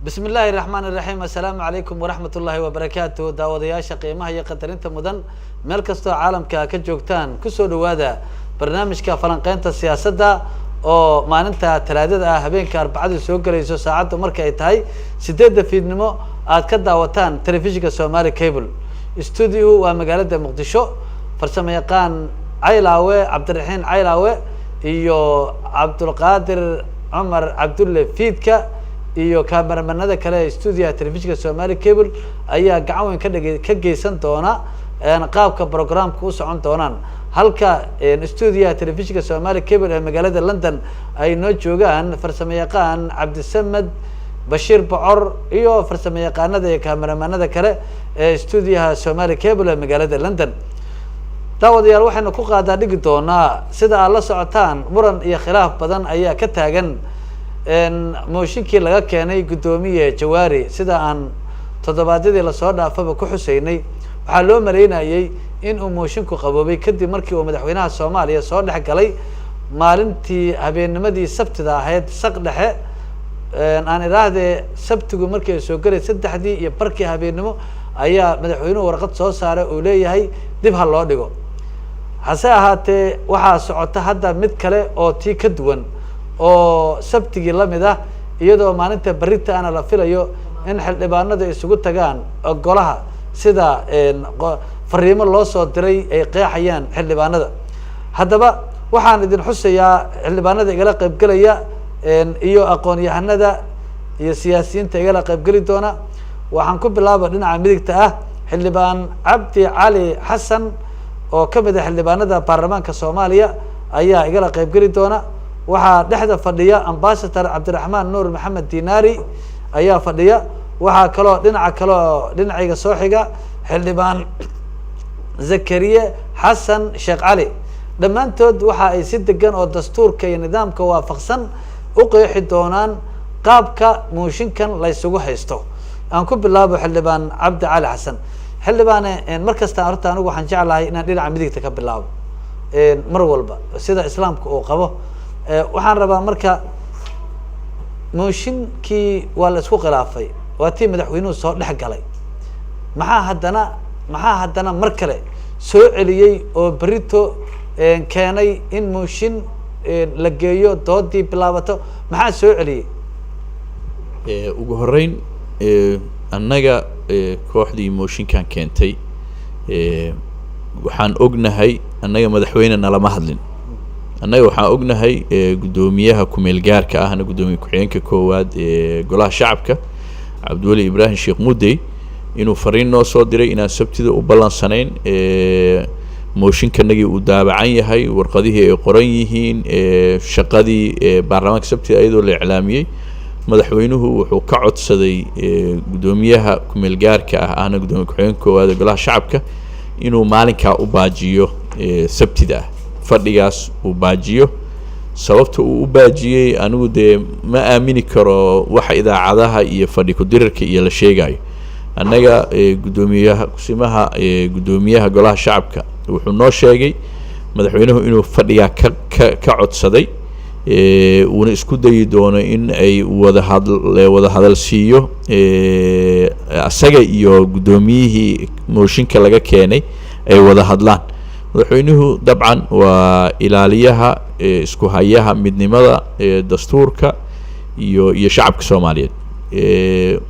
بسم الله الرحمن الرحيم السلام عليكم ورحمة الله وبركاته داودياشا قيمها هي قدرينتا مدن meel kastoo caalamka ka joogtaan kusoo dhawaada barnaamijka falanqeynta siyaasadda oo maalinta talaadada ah habeenka arbacada soo galayso saacadu marka ay tahay 8 fiidnimo aad ka daawataan telefishinka Somali Cable studio waa magaalada Muqdisho farsamo yaqaan Caylaawe Cabdiraxiin Caylaawe iyo Cabdulqaadir Umar Cabdulle Fiidka iyo kaameramanada kale studio telefishinka Somali Cable ayaa gacan weyn ka geysan doona qaabka programka u socon doonaan halka studio telefishinka Somali Cable ee magaalada London ay noo joogaan farsamo yaqaan Cabdisamad Bashir Bocor iyo farsamo yaqaanada iyo kaameramanada kale ee studio Somali Cable ee magaalada London daawadayaal waxaynu ku qaadaa dhigi doonaa sida aad la socotaan muran iyo khilaaf badan ayaa ka taagan mooshinkii laga keenay gudoomiye Jawaari sida aan toddobaadadii la soo dhaafaba ku xuseynay waxaa loo maleynayay in uu moshinku qaboobay kadib markii uu madaxweynaha Soomaaliya soo dhex galay maalintii habeennimadii Sabtida ahayd saq dhexe aan iraahday Sabtigu markii ay soo galay 3 iyo barkii habeennimo ayaa madaxweynuhu warqad soo saaray oo leeyahay dib ha loo dhigo hase ahaatee waxaa socota hadda mid kale oo tii ka duwan oo Sabtigii la mid ah iyadoo maalinta barita ana la filayo in xildhibaanadu isugu tagaan golaha sida fariimo loo soo diray ay qeexayaan xildhibaanada haddaba waxaan idin xusayaa xildhibaanada igala qayb galaya iyo aqoon-yahanada iyo siyaasiyiinta igala qayb gali doona waxaan ku bilaabo dhinaca midigta ah xildhibaan Cabdi Cali Xasan oo ka mid ah xildhibaanada baarlamaanka Soomaaliya ayaa igala qayb gali doona waxaa dhexda fadhiya ambassador Cabdiraxmaan Nuur Maxamed Dinaari ayaa fadhiya waxaa kaloo dhinacayga soo xiga xildhibaan Zakariya Xasan Sheekh Cali dhammaantood waxa ay si degan oo dastuurka iyo nidaamka waafaqsan u qeexi doonaan qaabka mooshinkan la isugu haysto aan ku bilaabo xildhibaan Cabdi Cali Xasan xildhibaane markasta horta anigu waxaan jeclahay inaan dhinaca midigta ka bilaabo mar walba sida islaamku uu qabo waxaan rabaa marka mooshinkii waa la isku khilaafay waa tii madaxweynuhu soo dhex galay maxaa haddana mar kale soo celiyay oo berito keenay in mooshin la geeyo doodii bilaabato maxaa soo celiyay ugu horeyn annaga kooxdii mooshinkan keentay waxaan ognahay annaga madaxweyne nalama hadlin annaga waxaan ognahay gudoomiyaha ku-meel gaarka ahna gudoomiye ku-xigeenka koowaad ee golaha shacabka Cabdiweli Ibrahim Sheekh Mudey inuu fariin noo soo diray inaan Sabtida u ballansanayn mooshinkanagii uu daabacan yahay warqadihii ay qoran yihiin shaqadii baarlamaanka Sabtida ayadoo la iclaamiyay madaxweynuhu wuxuu ka codsaday gudoomiyaha ku-meel gaarka ahna gudoomiye ku-xigeenka koowaad ee golaha shacabka inuu maalinkaa u baajiyo Sabtida fadhigaas uu baajiyo sababta uu u baajiyay anigu de ma aamini karo waxa idaacadaha iyo fadhi ku dirirka iyo la sheegayo annaga gudoomiyaha kusimaha gudoomiyaha golaha shacabka wuxuu noo sheegay madaxweynuhu inuu fadhiga ka codsaday uuna isku dayi doono in ay wada hadal siiyo asaga iyo gudoomiyihii mooshinka laga keenay ay wada hadlaan madaxweynuhu dabcan waa ilaaliyaha isku hayaha midnimada dastuurka iyo shacabka Soomaaliyeed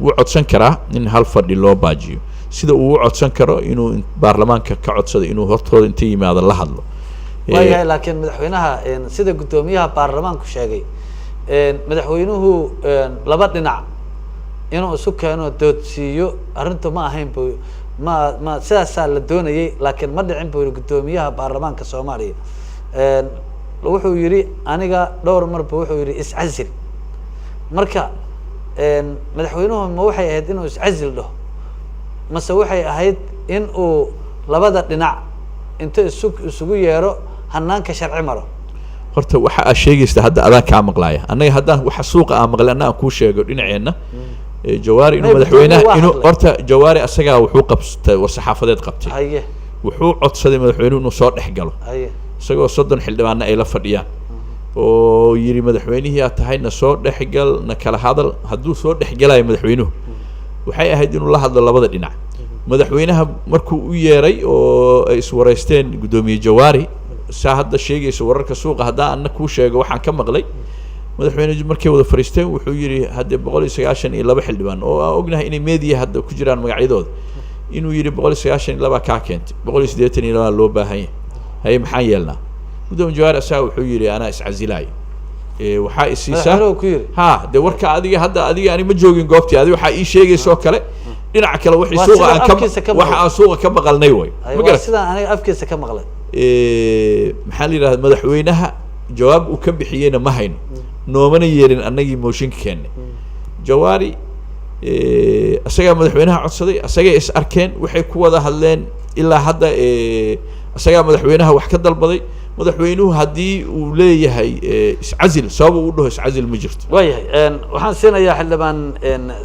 wuu codsan karaa in hal fadhi loo baajiyo sida uu codsan karo inuu baarlamaanka ka codsado inuu hortooda inta yimaado la hadlo waayahay laakiin madaxweynaha sida gudoomiyaha baarlamaanku sheegay madaxweynuhu laba dhinac inuu isu keeno doodsiiyo arrintu ma ahayn ma sidaasaa la doonayay laakiin ma dhicin buu gudoomiyaha baarlamaanka Soomaaliya wuxuu yiri aniga dhowr marba wuxuu yiri iscazil marka madaxweynuhu ma waxay ahayd inuu iscazil dhaho mase waxay ahayd in uu labada dhinac inta isugu yeero hanaanka sharci maro horta waxa aad sheegaysaa hadda adaan ka maqlaaya annaga haddaan waxa suuqa aan maqlana aan ku sheego dhinaceena Jawaari inuu madaxweynaha inuu horta Jawaari asaga wuxuu qabtay warsaxaafadeed qabtay wuxuu codsaday madaxweynuhu inuu soo dhex galo isagoo 30 xildhibaano ay la fadhiyaan oo yiri madaxweynihii aad tahay na soo dhexgal na kala hadal hadduu soo dhexgalayo madaxweynuhu waxay ahayd inuu la hadlo labada dhinac madaxweynaha markuu u yeeray oo ay iswareysteen guddoomiye jawaari saa hadda sheegaysa wararka suuqa haddaan anna kuu sheego waxaan ka maqlay madaxweyne markay wada fariisteen wuxuu yidhi haddee 192 xildhibaan oo aan ognahay inay meediya hadda ku jiraan magacyadooda inuu yidhi 192 kaa keentay 182 loo baahan yahay haye maxaan yeelnaa guddoomiye jawaari asaga wuxuu yidhi anaa iscasilaay waxaa isiisaa ha dee warka adiga ani ma joogin goobtii adiga waxaa ii sheegaysa oo kale dhinaca kale wixii suuqa aan suuqa ka maqalnay way waa sidaan aniga afkiisa ka maqlay maxaa la yidhahdaa madaxweynaha jawaab uu ka bixiyeyna ma hayno noomana yeelin annagii mooshinka keennay jawaari isagaa madaxweynaha codsaday asagay is arkeen waxay ku wada hadleen ilaa hadda isagaa madaxweynaha wax ka dalbaday madaxweynuhu haddii uu leeyahay iscazil sabab uu dhaho iscazil ma jirto waayahay waxaan siinayaa xildhibaan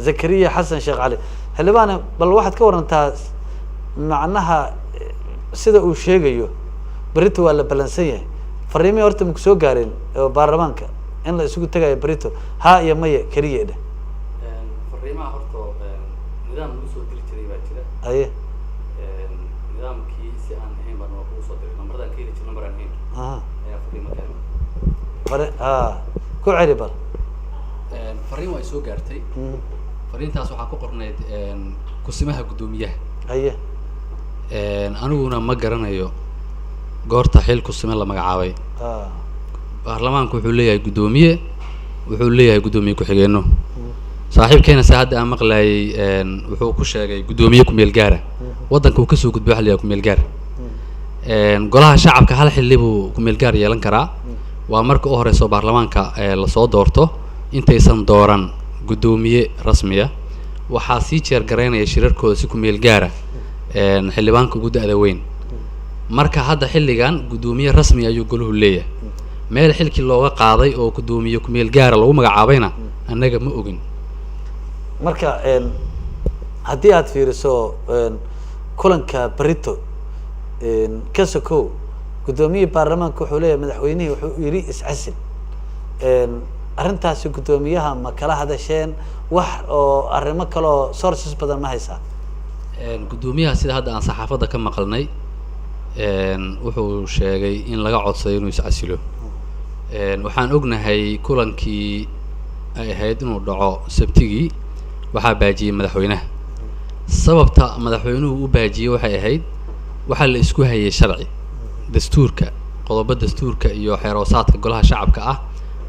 zakariya xasan sheekh cali xildhibaan bal waxaad ka warantaa macnaha sida uu sheegayo berito waa la balansan yahay fariimihii horta maku soo gaareen oo baarlamaanka in la isugu tagayo berito ha iyo maya keliya dheh fariimaha horta nidaam lagu soo diri jiray baa jira aye nidaamkii si aan ahayn baan waa kugu soo diray nambardan ka heli jir nambar aan ahayn ayaa fariimo keenay ku celi bal fariin waa soo gaartay fariintaas waxaa ku qornayd kusimaha guddoomiyaha aye aniguna ma garanayo goorta xil kusime la magacaabay baarlamaanku wuxuu leeyahay guddoomiye wuxuu leeyahay guddoomiye ku-xigeenno saaxiibkeena se hadda aan maqlayay wuxuu ku sheegay guddoomiye ku-meel gaara waddanka uu kasoo gudbo waxa la yidhaha ku-meel gaar golaha shacabka hal xilli buu ku-meel gaar yeelan karaa waa marka u horeyso baarlamaanka lasoo doorto intaysan dooran guddoomiye rasmiya waxaa sii jeer garaynaya shirarkooda si ku-meel gaara xildhibaanka ugu da-da weyn marka hadda xilligan guddoomiye rasmi ayuu goluhu leeyahay meel xilkii looga qaaday oo guddoomiye ku-meel gaara lagu magacaabayna annaga ma ogin marka haddii aad fiiriso kulanka berito ka sokow guddoomiyihii baarlamaanka wuxuu leeyahay madaxweynihii wuxuu yidhi iscasil arrintaasi guddoomiyaha ma kala hadasheen wax oo arrimo kale oo sources badan ma haysaa guddoomiyaha sida hadda aan saxaafadda ka maqalnay wuxuu sheegay in laga codsaday inuu iscasilo waxaan ognahay kulankii ay ahayd inuu dhaco sabtigii waxaa baajiyey madaxweynaha sababta madaxweynuhu u baajiyey waxay ahayd waxaa la isku hayay sharci dastuurka qodobo dastuurka iyo xeeroosaadka golaha shacabka ah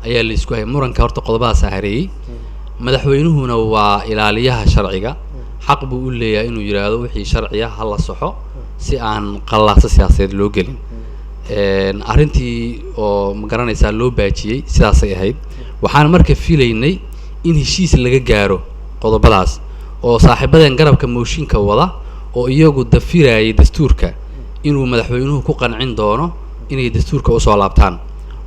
ayaa la isku hayay muranka horta qodobadaasa hareeyey madaxweynuhuna waa ilaaliyaha sharciga xaq buu u leeyahay inuu yidhaahdo wixii sharciya ha la soxo si aan qallaasa siyaasadeed loo gelin arrintii oo ma garanaysaa loo baajiyey sidaasay ahayd waxaan marka filaynay in heshiis laga gaaro qodobadaas oo saaxiibadeen garabka mooshinka wada oo iyagu dafirayay dastuurka inuu madaxweynuhu ku qancin doono inay dastuurka usoo laabtaan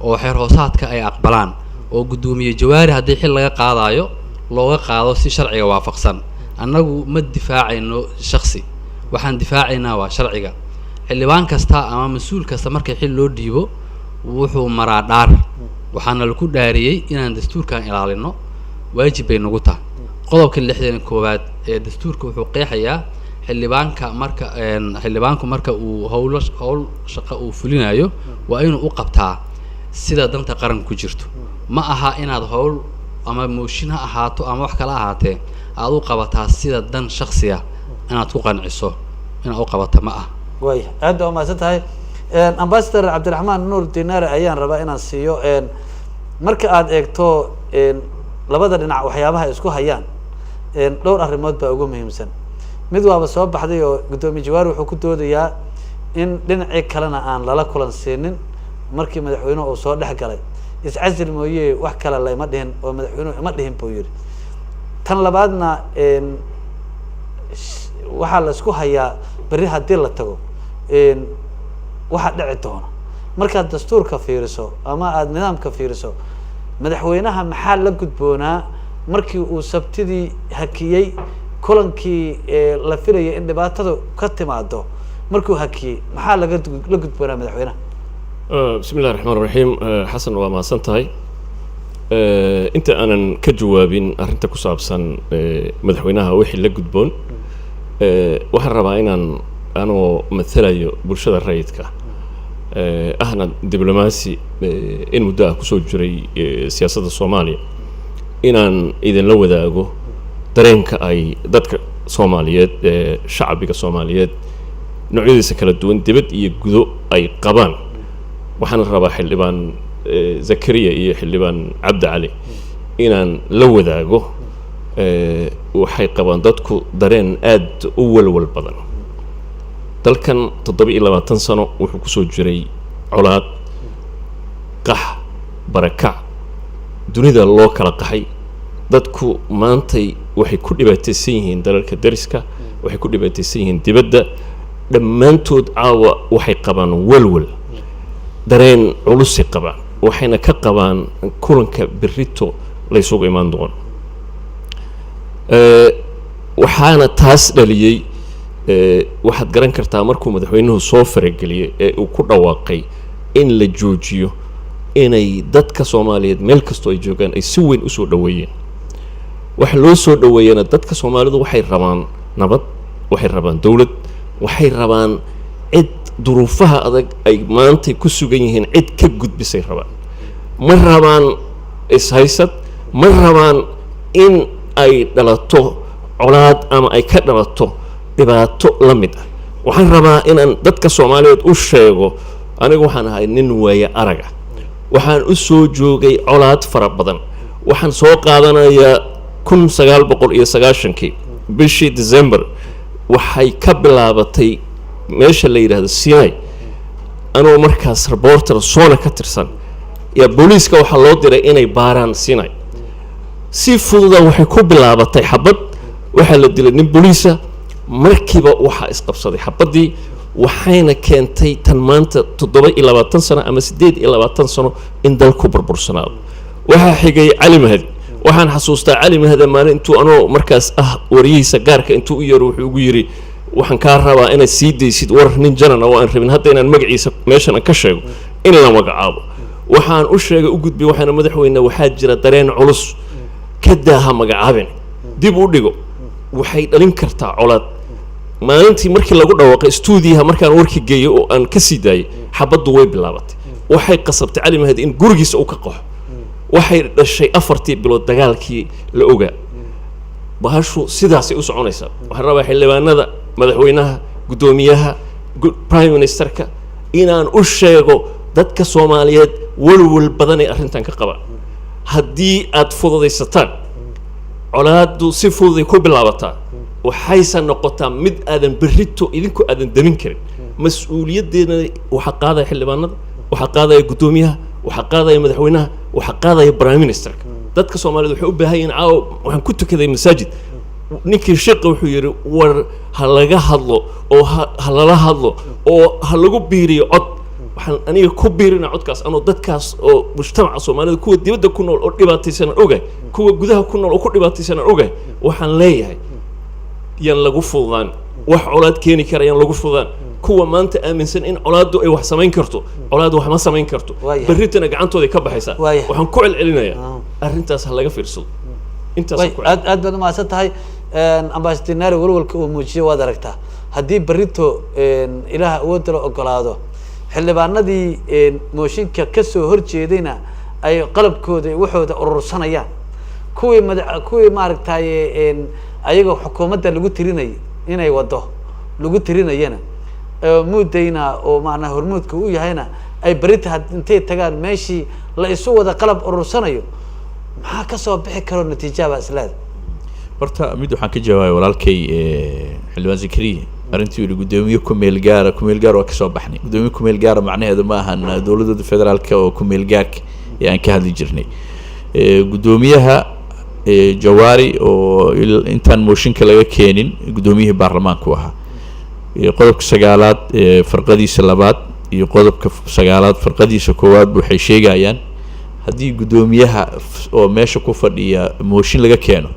oo xeer hoosaadka ay aqbalaan oo guddoomiye jawaari haddii xil laga qaadayo looga qaado si sharciga waafaqsan annagu ma difaacayno shaksi waxaan difaacaynaa waa sharciga xildhibaan kasta ama mas-uul kasta markii xil loo dhiibo wuxuu maraa dhaar waxaana lagu dhaariyey inaan dastuurkan ilaalino waajib bay nagu tahay qodobka 61 ee dastuurka wuxuu qeexayaa xildhibaanku marka uu howl shaqo uu fulinayo waa inuu u qabtaa sida danta qaran ku jirto ma aha inaad howl ama mooshin ha ahaato ama wax kala ahaatee aad u qabataa sida dan shakhsiya inaad ku qanciso inaad u qabata ma ah way aad waa maasan tahay ambassador cabdiraxmaan nuur dinaare ayaan rabaa inaan siiyo marka aad eegto labada dhinac waxyaabaha isku hayaan dhowr arrimood baa ugu muhiimsan mid waaba soo baxday oo guddoomiye jawaari wuxuu ku doodayaa in dhinacii kalena aan lala kulan siinin markii madaxweynuhu uu soo dhex galay iscasil mooye wax kale lama dhihin oo madaxweynuhu ima dhihin buu yidhi tan labaadna waxaa la isku hayaa berri haddii la tago waxaa dhici doona markaad dastuurka fiiriso ama aada nidaamka fiiriso madaxweynaha maxaa la gudboonaa markii uu sabtidii hakiyey kulankii la filayay in dhibaatadu ka timaado markuu hakiyey maxaa la gudboonaa madaxweynaha بسم الله الرحمن الرحيم. حسن وما سنتهي انت انا كجوابين ارنت كسابسن مدحوينها وحي لا غدبون waxaan rabaa inaan anoo matalayo bulshada rayidka ahna diblomaasi in muddo ah kusoo jiray siyaasadda Soomaaliya inaan idin la wadaago dareenka ay dadka Soomaaliyeed shacbiga Soomaaliyeed noocyadiisa kala duwan dibad iyo gudo ay qabaan waxaan rabaa xildhibaan Zakariya iyo xildhibaan Cabdi Cali inaan la wadaago waxay qabaan dadku dareen aad u walwal badan dalkan 27 sano wuxuu kusoo jiray colaad qax barakac dunida loo kala qaxay dadku maantay waxay ku dhibaataysan yihiin dalalka dariska waxay ku dhibaataysan yihiin dibadda dhammaantood caawa waxay qabaan walwal dareen culus qabaan waxayna ka qabaan kulanka berrito la isugu imaan doono waxaana taas dhaliyay waxaad garan kartaa markuu madaxweynuhu soo farageliyay ee uu ku dhawaaqay in la joojiyo inay dadka Soomaaliyeed meel kasto ay joogaan ay si weyn u soo dhaweeyeen waxa loo soo dhaweeyana dadka Soomaalidu waxay rabaan nabad waxay rabaan dawlad waxay rabaan cid duruufaha adag ay maanta ku sugan yihiin cid ka gudbisay rabaan ma rabaan ishaysad ma rabaan in ay dhalato colaad ama ay ka dhalato dhibaato la mid ah waxaan rabaa inaan dadka Soomaaliyeed u sheego anigu waxaan ahay nin waaya araga waxaan u soo joogay colaad fara badan waxaan soo qaadanayaa 1990 bishii December waxay ka bilaabatay meesha la yiraahdo Sinai anoo markaas reporter soona ka tirsan ya booliiska waxa loo diray inay baaraan Sinai si fudud waxay ku bilaabatay xabad waxa la dilay nin booliisa markiiba waxa isqabsaday xabadii waxayna keentay tan maanta 27 sano ama 28 sano in dalku burbursanaado waxa xigay Cali Mahdi waxaan xasuustaa Cali Mahdi maalin intuu anoo markaas wariyihiisa gaarka intuu u yaro wuxuu ugu yiri waxaan ka rabaa inaad sii deysid war nin jaran oo aan rabin hadda inaan magaciisa meeshan ka sheego in la magacaabo waxaan u sheegay u gudbay waxaana madaxweynaha waxaa jira dareen culus كداها مقعابين دي بوديغو waxay dhalin kartaa colaad maalintii markii lagu dhawaaqay stuudiyaha markaan warkii geeyo oo aan ka siiday xabadu way bilaabatay waxay qasabtay Cali Mahdi in gurigiisa uu ka qaxo waxay dhashay 4 bilood dagaalkii la ogaa bahashu sidaas ay u soconaysaa waxaan rabaa xildhibaanada madaxweynaha gudoomiyaha prime ministerka inaan u sheego dadka Soomaaliyeed walwal badan ay arrintan ka qabaan haddii aad fududaysataan colaadu si fudud ay ku bilaabataa waxaysan noqotaa mid aadan berrito idinku aadan damin karin mas'uuliyadeena waxa qaadaya xildhibaanada waxa qaadaya gudoomiyaha waxa qaadaya madaxweynaha waxa qaadaya prime ministerka dadka Soomaaliyeed waxay u baahan yihiin caaw waxaan ku tukaday masaajid ninkii sheekh wuxuu yiri war ha laga hadlo oo ha lala hadlo oo ha lagu biiriyo cod waxaan aniga ku biirina codkaas anoo dadkaas oo mujtamaca Soomaaliyeed kuwa dibadda ku nool oo dhibaataysan ogaay kuwa gudaha ku nool oo ku dhibaataysan ogaay waxaan leeyahay yan lagu fududaan wax colaad keeni kara yan lagu fududaan kuwa maanta aaminsan in colaadu ay wax samayn karto colaadu wax ma samayn karto berritana gacantooda ka baxaysa waxaan ku celcelinayaa arrintaas ha laga fiirsado intaas ku aad baad ma tahay ambassador walwalka uu muujiyo waad aragtaa haddii berrito ilaaha awood la ogolaado xildhibaanadii mooshinka ka soo horjeedayna ay qalabkooda waxooda urursanayaan kuwii maaragtay ayaga xukuumadda lagu tirinay inay wado lagu tirinayana muudayna oo macna hormuudka u yahayna ay berita intay tagaan meeshii la isu wada qalab urursanayo maxaa ka soo bixi karo natiijada islaad horta mid waxaan ka jawaabay walaalkay xildhibaan Zakariya arintii uu gudoomiye ku meel gaar oo ka soo baxnay gudoomiye ku meel gaar macnaheedu ma ahan dawladda federaalka oo ku meel gaarka aan ka hadli jirnay gudoomiyaha Jawaari oo intaan mooshinka laga keenin gudoomiyihii baarlamaanka ahaa qodobka 9aad farqadiisa 2aad iyo qodobka 9aad farqadiisa 1aad waxay sheegayaan haddii gudoomiyaha oo meesha ku fadhiya mooshin laga keeno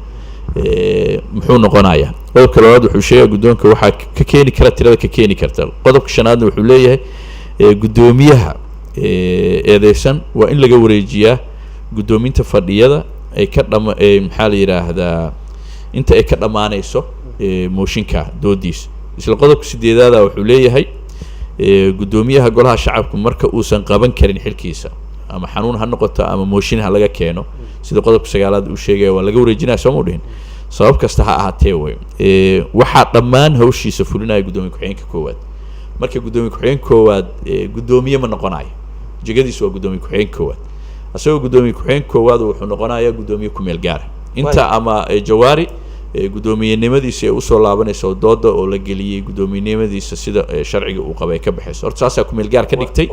muxuu noqonayaa qodobka 2aad wuxuu sheegay gudoonka waxa ka keeni kara tirada ka keeni karta qodobka 5aadna wuxuu leeyahay gudoomiyaha eedeysan waa in laga wareejiyaa guddoominta fadhiyada ay ka maxaa la yidhaahdaa inta ay ka dhammaanayso mooshinka doodiisa. isla qodobka 8aad wuxuu leeyahay guddoomiyaha golaha shacabka marka uusan qaban karin xilkiisa ama xanuun ha noqoto ama mooshin ha laga keeno sida qodobka 9aad uu sheegaya waa laga wareejinaya soo ma dhihin sabab kasta ha ahaatee way waxaa dhammaan hawshiisa fulinaya guddoomiye ku-xigeenka koowaad. marka guddoomiye ku-xigeenka koowaad guddoomiye ma noqonayo jegadiisu waa guddoomiye ku-xigeenka koowaad asagoo guddoomiye ku-xigeenka koowaad wuxuu noqonayaa guddoomiye ku meel gaara inta ama jawaari guddoomiyenimadiisa ay usoo laabanayso dooda oo la geliyey guddoomiyenimadiisa sida sharciga uu qabay ka baxayso horta saasaa ku meel gaar ka dhigtay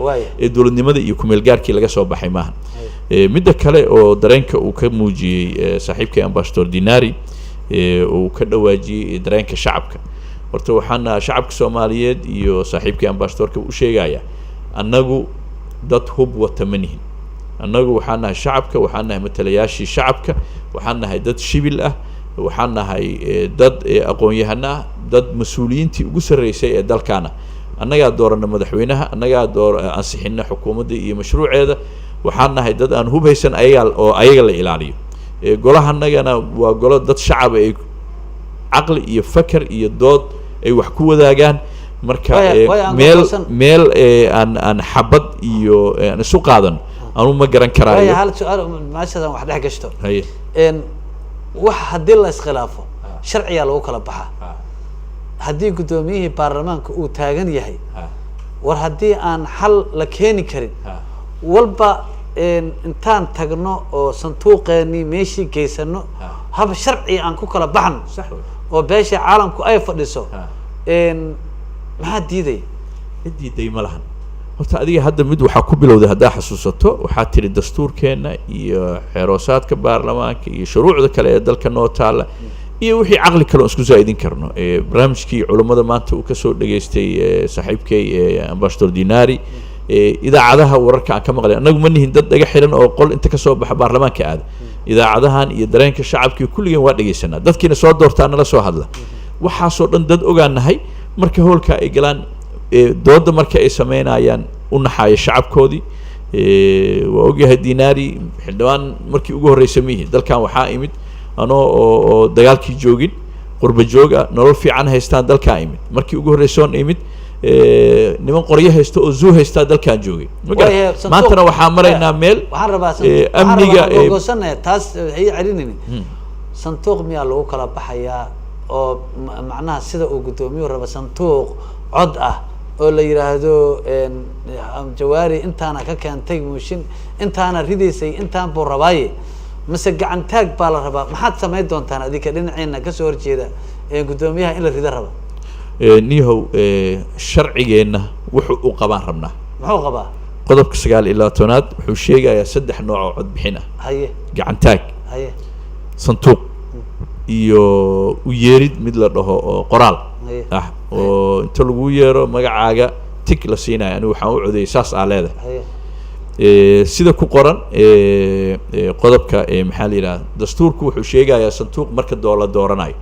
dowladnimada iyo ku meel gaarkii laga soo baxay maaha. midda kale oo dareenka uu ka muujiyey saaxiibkii ambassador Dinari uu ka dhawaajiyey dareenka shacabka horta waxaana shacabka Soomaaliyeed iyo saaxiibkii ambassadorka u sheegaya annagu dad hub wata manihin annagu waxaan nahay shacabka waxaan nahay matalayaashii shacabka waxaan nahay dad shibil ah waxaan nahay dad aqoon-yahano ah dad mas-uuliyiintii ugu sarreysay ee dalkaana annagaa doorana madaxweynaha annagaa ansixina xukuumadda iyo mashruuceeda waxaan nahay dad aan hubhaysan ayaga la ilaaliyo golahanagana waa golo dad shacab ay caqli iyo fakar iyo dood ay wax ku wadaagaan marka meel aan xabad iyo aan isu qaadan anu ma garan karaayo hal su'aal maashadan wax dhex gashto wax haddii la iskhilaafo sharciga lagu kala baxaa haddii guddoomiyihii baarlamaanka uu taagan yahay war haddii aan xal la keeni karin walba intaan tagno oo sanduuqeennii meeshii geysano hab sharci aan ku kala baxno oo beesha caalamku ay fadhiso maxaa diiday ma lahan horta adiga hadda mid waxaa ku bilowday haddaa xasuusato waxaa tiri dastuurkeena iyo xeeroosaadka baarlamaanka iyo shuruucda kale ee dalka noo taala iyo wixii caqli kale oo isku zaa'idin karno barnaamijkii culummada maanta uu kasoo dhageystay saaxiibkay ambassador Dinari idaacadaha wararka aan ka maqlay annagu ma nihin dad dhaga xiran oo qol inta kasoo baxa baarlamaanka aada idaacadahan iyo dareenka shacabkii kulligeen waa dhegeysanaa dadkiina soo doortaa nala soo hadla waxaasoo dhan dad ogaanahay marka howlka ay galaan dooda marka ay sameynayaan u naxaaya shacabkoodii waa ogyahay Dinari xildhibaan markii ugu horreysay mihi dalkan waxaa imid anoo oo dagaalkii joogin qurba jooga nolol fiican haystaan dalkaa imid markii ugu horreysoon imid niman qoryo haysto oo zoo haystaa dalkaan joogay maantana waxaa maraynaa meel amniga taas hay celinaynin sanduuq miyaa lagu kala baxayaa oo macnaha sida uu guddoomiyuhu raba sanduuq cod ah oo la yiraahdo jawaari intaana ka keentay mooshin intaana ridaysay intaan buu rabaaye mase gacan taag baa la rabaa maxaad samayn doontaan adinka dhinaciina kasoo horjeeda guddoomiyaha in la rida raba nihow sharcigeenna wuxuu u qabaan rabnaa muxuu qabaa qodobka 19aad wuxuu sheegayaa 3 nooc oo cod bixin ah haye gacan taag haye sanduuq iyo u yeerid mid la dhaho oo qoraal ah oo inta lagu yeero magacaaga tik la siinayo anigu waxaan u codeeyay saas aa leedahay sida ku qoran qodobka maxaa la yiraahdaa dastuurku wuxuu sheegayaa sanduuq marka la dooranayo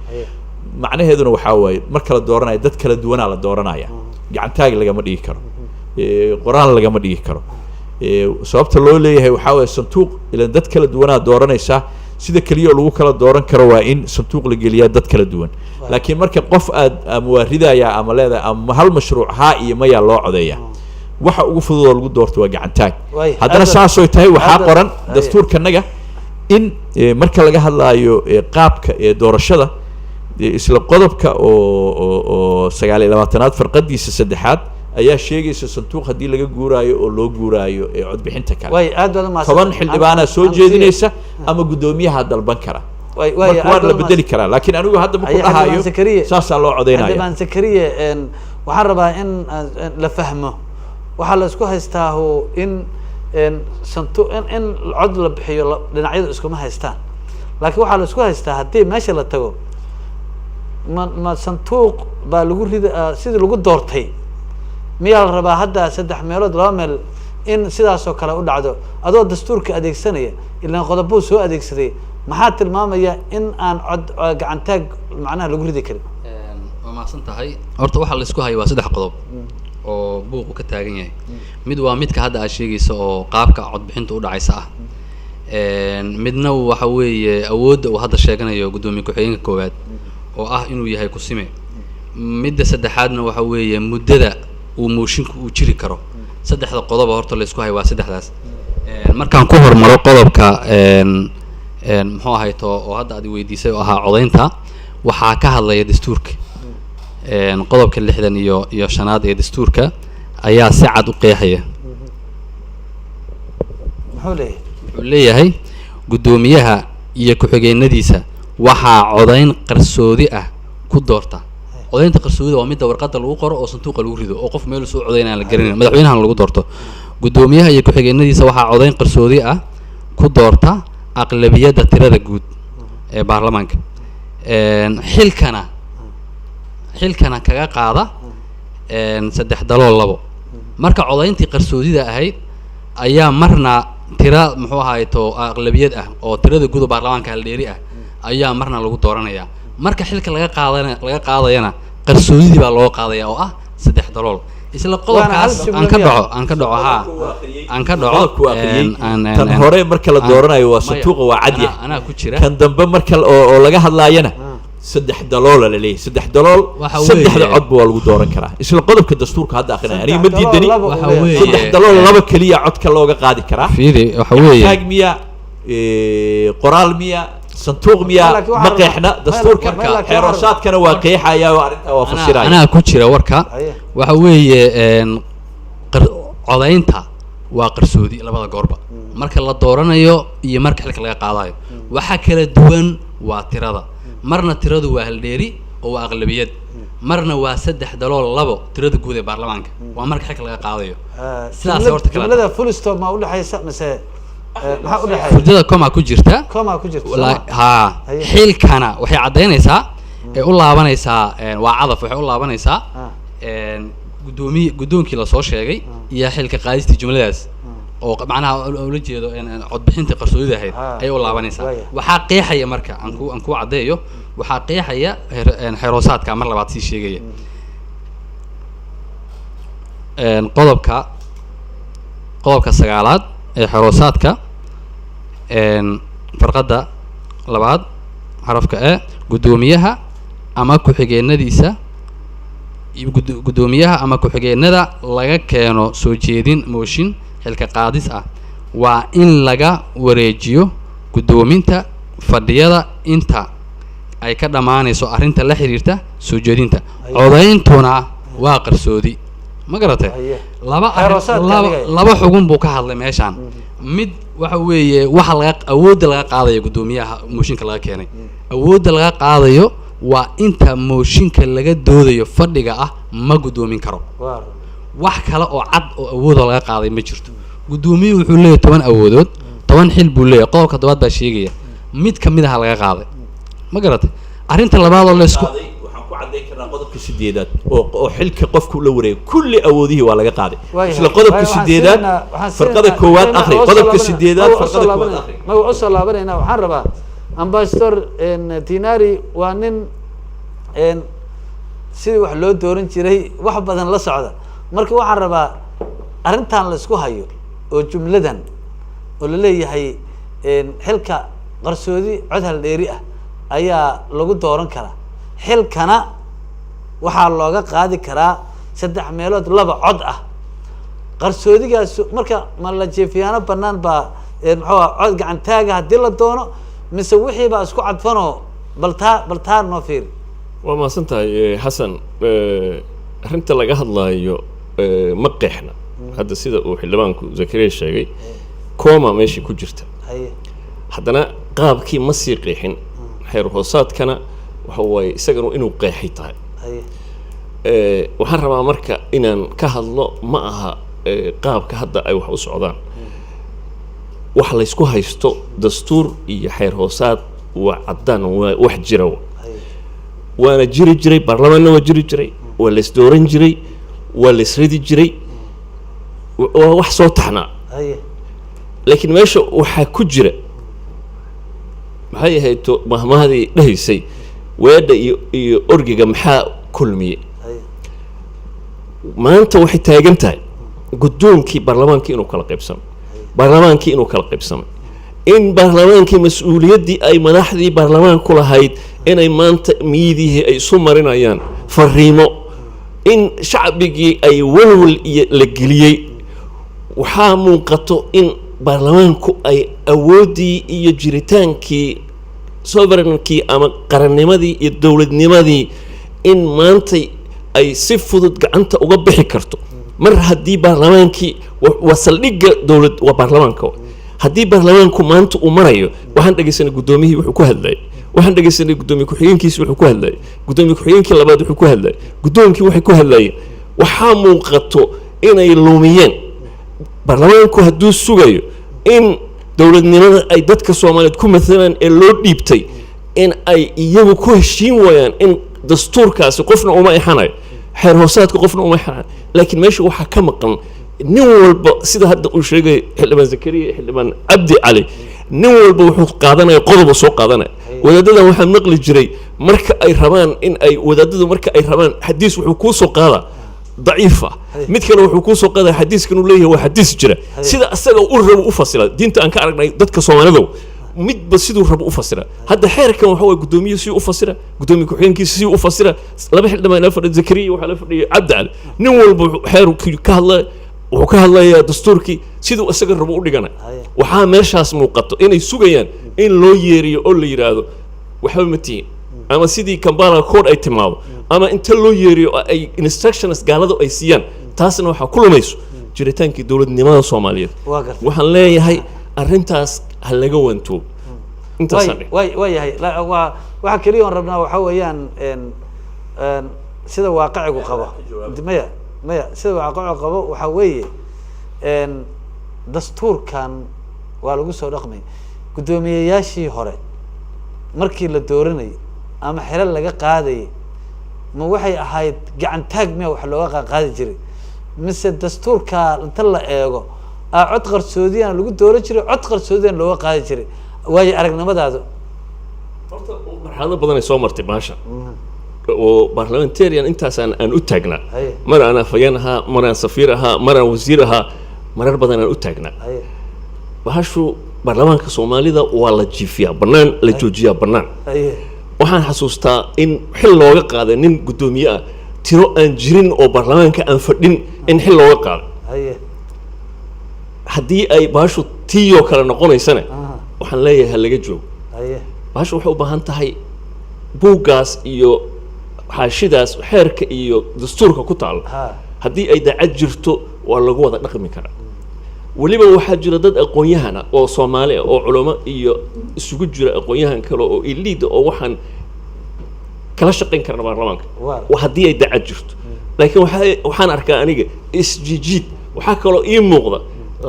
macnaheeduna waxaa waaye marka la dooranayo dad kala duwanaa la dooranaya gacan taag lagama dhigi karo qoraal lagama dhigi karo sababta loo leeyahay waxaa waaye sanduuq ilaan dad kala duwanaa dooranaysaa sida kaliya lagu kala dooran karo waa in sanduuq la geliyaa dad kala duwan laakiin marka qof aad ama waa ridayaa ama leedahay ama hal mashruuc haa iyo mayaa loo codeeyaa waxa ugu fudud oo lagu doorto waa gacan taag haddana saasoo tahay waxaa qoran dastuurkanaga in marka laga hadlaayo qaabka doorashada isla qodobka oo 29aad farqadiisa 3aad ayaa sheegaysa sanduuq haddii laga guuraayo oo loo guuraayo codbixinta kale 10 xildhibaana soo jeedinaysa ama guddoomiyaha dalban kara waa la bedeli karaa laakiin anigu hadda ma ku dhahayo saasaa loo codeynaya xildhibaan Zakariya waxaan rabaa in la fahmo waxaa la isku haystaa in sanduuq in cod la bixiyo dhinacyadu iskuma haystaan laakiin waxaa la isku haystaa haddii meesha la tago ma sanduuq baa lagu rida sidii lagu doortay miyaa la rabaa hadda 3 meelood 2 meel in sidaasoo kale u dhacdo adoo dastuurka adeegsanaya ilaan qodobuu soo adeegsaday maxaa tilmaamaya in aan cod gacan taag macnaha lagu ridi karin waa mahadsan tahay horta waxa la isku hayo waa 3 qodob oo buuq ka taagan yahay mid waa midka hadda aad sheegayso oo qaabka codbixinta u dhacaysa ah midna waxa weeye awoodda uu hadda sheeganayo gudoomiye ku-xigeenka koowaad oo ah inuu yahay kusime midda saddexaadna waxa weeye muddada uu moshinku uu jiri karo saddexda qodob horta la isku hayo waa saddexdaas markaan ku hormaro qodobka muxuu ahayto oo hadda aad weydiisay oo ahaa codaynta waxaa ka hadlaya dastuurka qodobka 60 iyo 5 ee dastuurka ayaa si cad u qeexaya wuxuu leeyahay gudoomiyaha iyo ku-xigeenadiisa waxaa codayn qarsoodi ah ku doorta codaynta qarsoodida waa midda warqadda lagu qoro oo sanduuqa lagu rido oo qof meel soo codaynaya la garanay madaxweynaha lagu doorto gudoomiyaha iyo ku-xigeenadiisa waxaa codayn qarsoodi ah ku doorta aqlabiyadda tirada guud ee baarlamaanka xilkana kaga qaada 3-2 marka codayntii qarsoodida ahayd ayaa marna tira muxuu ahayto aqlabiyad ah oo tirada guud ee baarlamaanka hal dheeri ah ayaa marna lagu dooranaya marka xilka laga qaadayana qarsoodidii baa loo qaadaya oo ah 3-2 isla qodobkaas aan ka dhaco tan hore marka la dooranayo waa sanduuqa waa cad yahay anaa ku jira kan dambe marka oo laga hadlaayana 3 la leeyahay 3 saddexda codba waa lagu dooran karaa isla qodobka dastuurka hadda akhrinayo aniga ma diidani waxa weeye 3 laba kaliya codka looga qaadi karaa fiiri waxa weeye taagmiya qoraal miya sanduuq miya ma qeexna dastuurka xeerashaadkana waa qeexaya oo arinta waa fasiraya anaa ku jira warka waxa weeye codaynta waa qarsoodi labada goorba marka la dooranayo iyo marka xilka laga qaadayo waxa kala duwan waa tirada marna tiradu waa hal dheeri oo waa aqlabiyad marna waa 3-2 tirada guud ee baarlamaanka waa marka xilka laga qaadayo sidaas horta kala jumlada full stop ma u dhaxaysa mise maxaa u dhaxaysa fujada koma ku jirta ha xilkana waxay cadeynaysaa ee u laabanaysaa waa cadaf waxay u laabanaysaa gudoonkii la soo sheegay iyo xilka qaadistii jumladaas oo macnaha ula jeedo codbixinta qarsoodida ahayd ay u laabanaysaa waxaa qeexaya marka aan ku cadeeyo waxaa qeexaya xeroosaadka mar labaad sii sheegaya qodobka 9aad ee xeroosaadka farqada 2 xarafka e gudoomiyaha ama ku-xigeenadiisa gudoomiyaha ama ku-xigeenada laga keeno soo jeedin mooshin xilka qaadis ah waa in laga wareejiyo gudoominta fadhiyada inta ay ka dhamaanayso arrinta la xiriirta soo jeedinta codayntuna waa qarsoodi ma garatay laba xugun buu ka hadlay meeshaan mid waxa weeye waxa awoodda laga qaadayo gudoomiyaha mooshinka laga keenay awoodda laga qaadayo waa inta mooshinka laga doodayo fadhiga ah ma gudoomin karo wax kale oo cad oo awood laga qaaday ma jirto gudoomiyuhu wuxuu leeyahay 10 awoodood 10 xil buu leeyahay qodobka dobaad baa sheegaya mid kamid ah laga qaaday ma garatay arrinta labaad oo la isku waxaan ku cadeyn karnaa qodobka 8aad oo xilka qofku la wareegay kulli awoodihi waa laga qaaday isla qodobka 8aad farqada koowaad akhri qodobka 8aad farqada koowaad akhri ma uu soo laabanayna waxaan rabaa ambassador Tinari waa nin sidii wax loo dooran jiray wax badan la socda marka waxaan rabaa arrintan la isku hayo oo jumladan oo la leeyahay xilka qarsoodi cod hal dheeri ah ayaa lagu dooran karaa xilkana waxaa looga qaadi karaa 3 meelood 2 cod ah qarsoodigaas marka ma la jeefiyaano banaan baa muxuu cod gacan taaga hadii la doono mise wixii baa isku cadfanoo baltaa noo fiiri waa maasantahay xasan arrinta laga hadlaayo ma qeexna hadda sida uu xildhibaanku Zakariya sheegay koma meeshii ku jirta haddana qaabkii ma sii qeexin xeer hoosaadkana waxa way isagana inuu qeexay tahay waxaan rabaa marka inaan ka hadlo ma aha qaabka hadda ay wax u socdaan wax la isku haysto dastuur iyo xeer hoosaad waa caddaan waa wax jira waana jiri jiray baarlamaanna waa jiri jiray waa la isdooran jiray waa la isridi jiray waa wax soo taxnaa laakiin meesha waxaa ku jira maxay ahayd mahmahdii dhahaysay weedha iyo orgiga maxaa kulmiyey maanta waxay taagan tahay guddoonkii baarlamaankii inuu kala qaybsamay baarlamaankii inuu kala qaybsamay in baarlamaankii mas-uuliyaddii ay madaxdii baarlamaanku lahayd inay maanta miidihii ay isu marinayaan fariimo in shacbigii ay walwal iyo la geliyey waxaa muuqato in baarlamaanku ay awooddii iyo jiritaankii sovereignki ama qarannimadii iyo dowladnimadii in maantay ay si fudud gacanta uga bixi karto mar haddii baarlamaankii waa saldhigga dowlad waa baarlamaanka haddii baarlamaanku maanta uu marayo waxaan dhegaysanay guddoomiyihii wuxuu ku hadlayay waxaan dhegaysanay guddoomiye ku-xigeenkiisi wuxuu ku hadlayay guddoomiye ku-xigeenkii labaad wuxuu ku hadlayay guddoonkii waxay ku hadlayeen waxaa muuqato inay lumiyeen baarlamaanku hadduu sugayo in dowladnimada ay dadka soomaaliyeed ku maalaan ee loo dhiibtay in ay iyagu ku heshiin waayaan in dastuurkaasi qofna uma exanayo xeer hoosaadka qofna uma exanayo laakiin meesha waxaa ka maqan nin walba sida hadda uu sheegay xildhibaan zakariya xildhibaan cabdi cali nin walba wuxuu qaadanaya qodob soo qaadanaya wadaadadan waxaa maqli jiray marka ay rabaan in ay wadaadadu marka ay rabaan xadiis wuxuu kuu soo qaadaa ضعيفة مثل كانوا حكوسو قذا حديث كانوا ليه هو حديث جرا سيدا أسرع أورب أفسره دينت أنك أرجع دتك صومالو مد بسيدو رب أفسره هذا حير كان هو قدومي سي أفسره قدومي كحين كي سي أفسره لما حد لما نفرد زكريا وحلف عبد علي نول حير كهلا وكهلا يا دستوركي سيدو أسرع رب أورجعنا وحامش هاس موقته إن يسوقيان إن لو يري أول يرادو وحول متين أما سيدي كمبارا كود أي تماو أما أنت لو يري أي instructions قالوا أي سيان تاسنا وح كل ما يسو جريتان كي دولة نماذج صومالية وحن لا يهاي أرنتاس هلا جوانتو أنت صار وي هاي لا وحكريون ربنا وحويان إن سيدا واقع وقبا ميا سيدا واقع وقبا وحوي إن دستور كان والوجس رقمي قدومي ياشي هراء مركي للدورني أما حلال لقى قاضي ما وحي أحد قعن تاج مية وحلوقة قاضي جري مثل الدستور كالطلع إيجو عطقر السعودية أنا لقيت دورة جري عطقر السعودية اللي هو قاضي جري واجي أرجع نمط هذا هذا بدنا يسوي مرتباشا وبرلمانتيريان أنت أن أتجنا مرة أنا فيانها مرة أنا سفيرها مرة وزيرها مرة بدنا أتجنا وهشو برلمانك الصومالي ذا والله جيفيا برنان لجوجيا برنان waxaan xasuustaa in xil looga qaaday nin gudoomiye ah tiro aan jirin oo baarlamaanka aan fadhin in xil looga qaaday haddii ay baashu tiyo kala noqonaysana waxaan leeyahay laga joogo baashu waxay u baahan tahay buuggaas iyo xaashidaas xeerka iyo dastuurka ku taal haddii ay dacad jirto waa lagu wada dhaqmi karaa waliba waxaa jira dad aqoon-yahana oo Soomaali ah oo culimo iyo isugu jira aqoon-yahan kale oo elite oo waxaan kala shaqeyn karna baarlamaanka waa haddii ay dacad jirto laakiin waxaan arkaa aniga isjijiid waxaa kaloo ii muuqda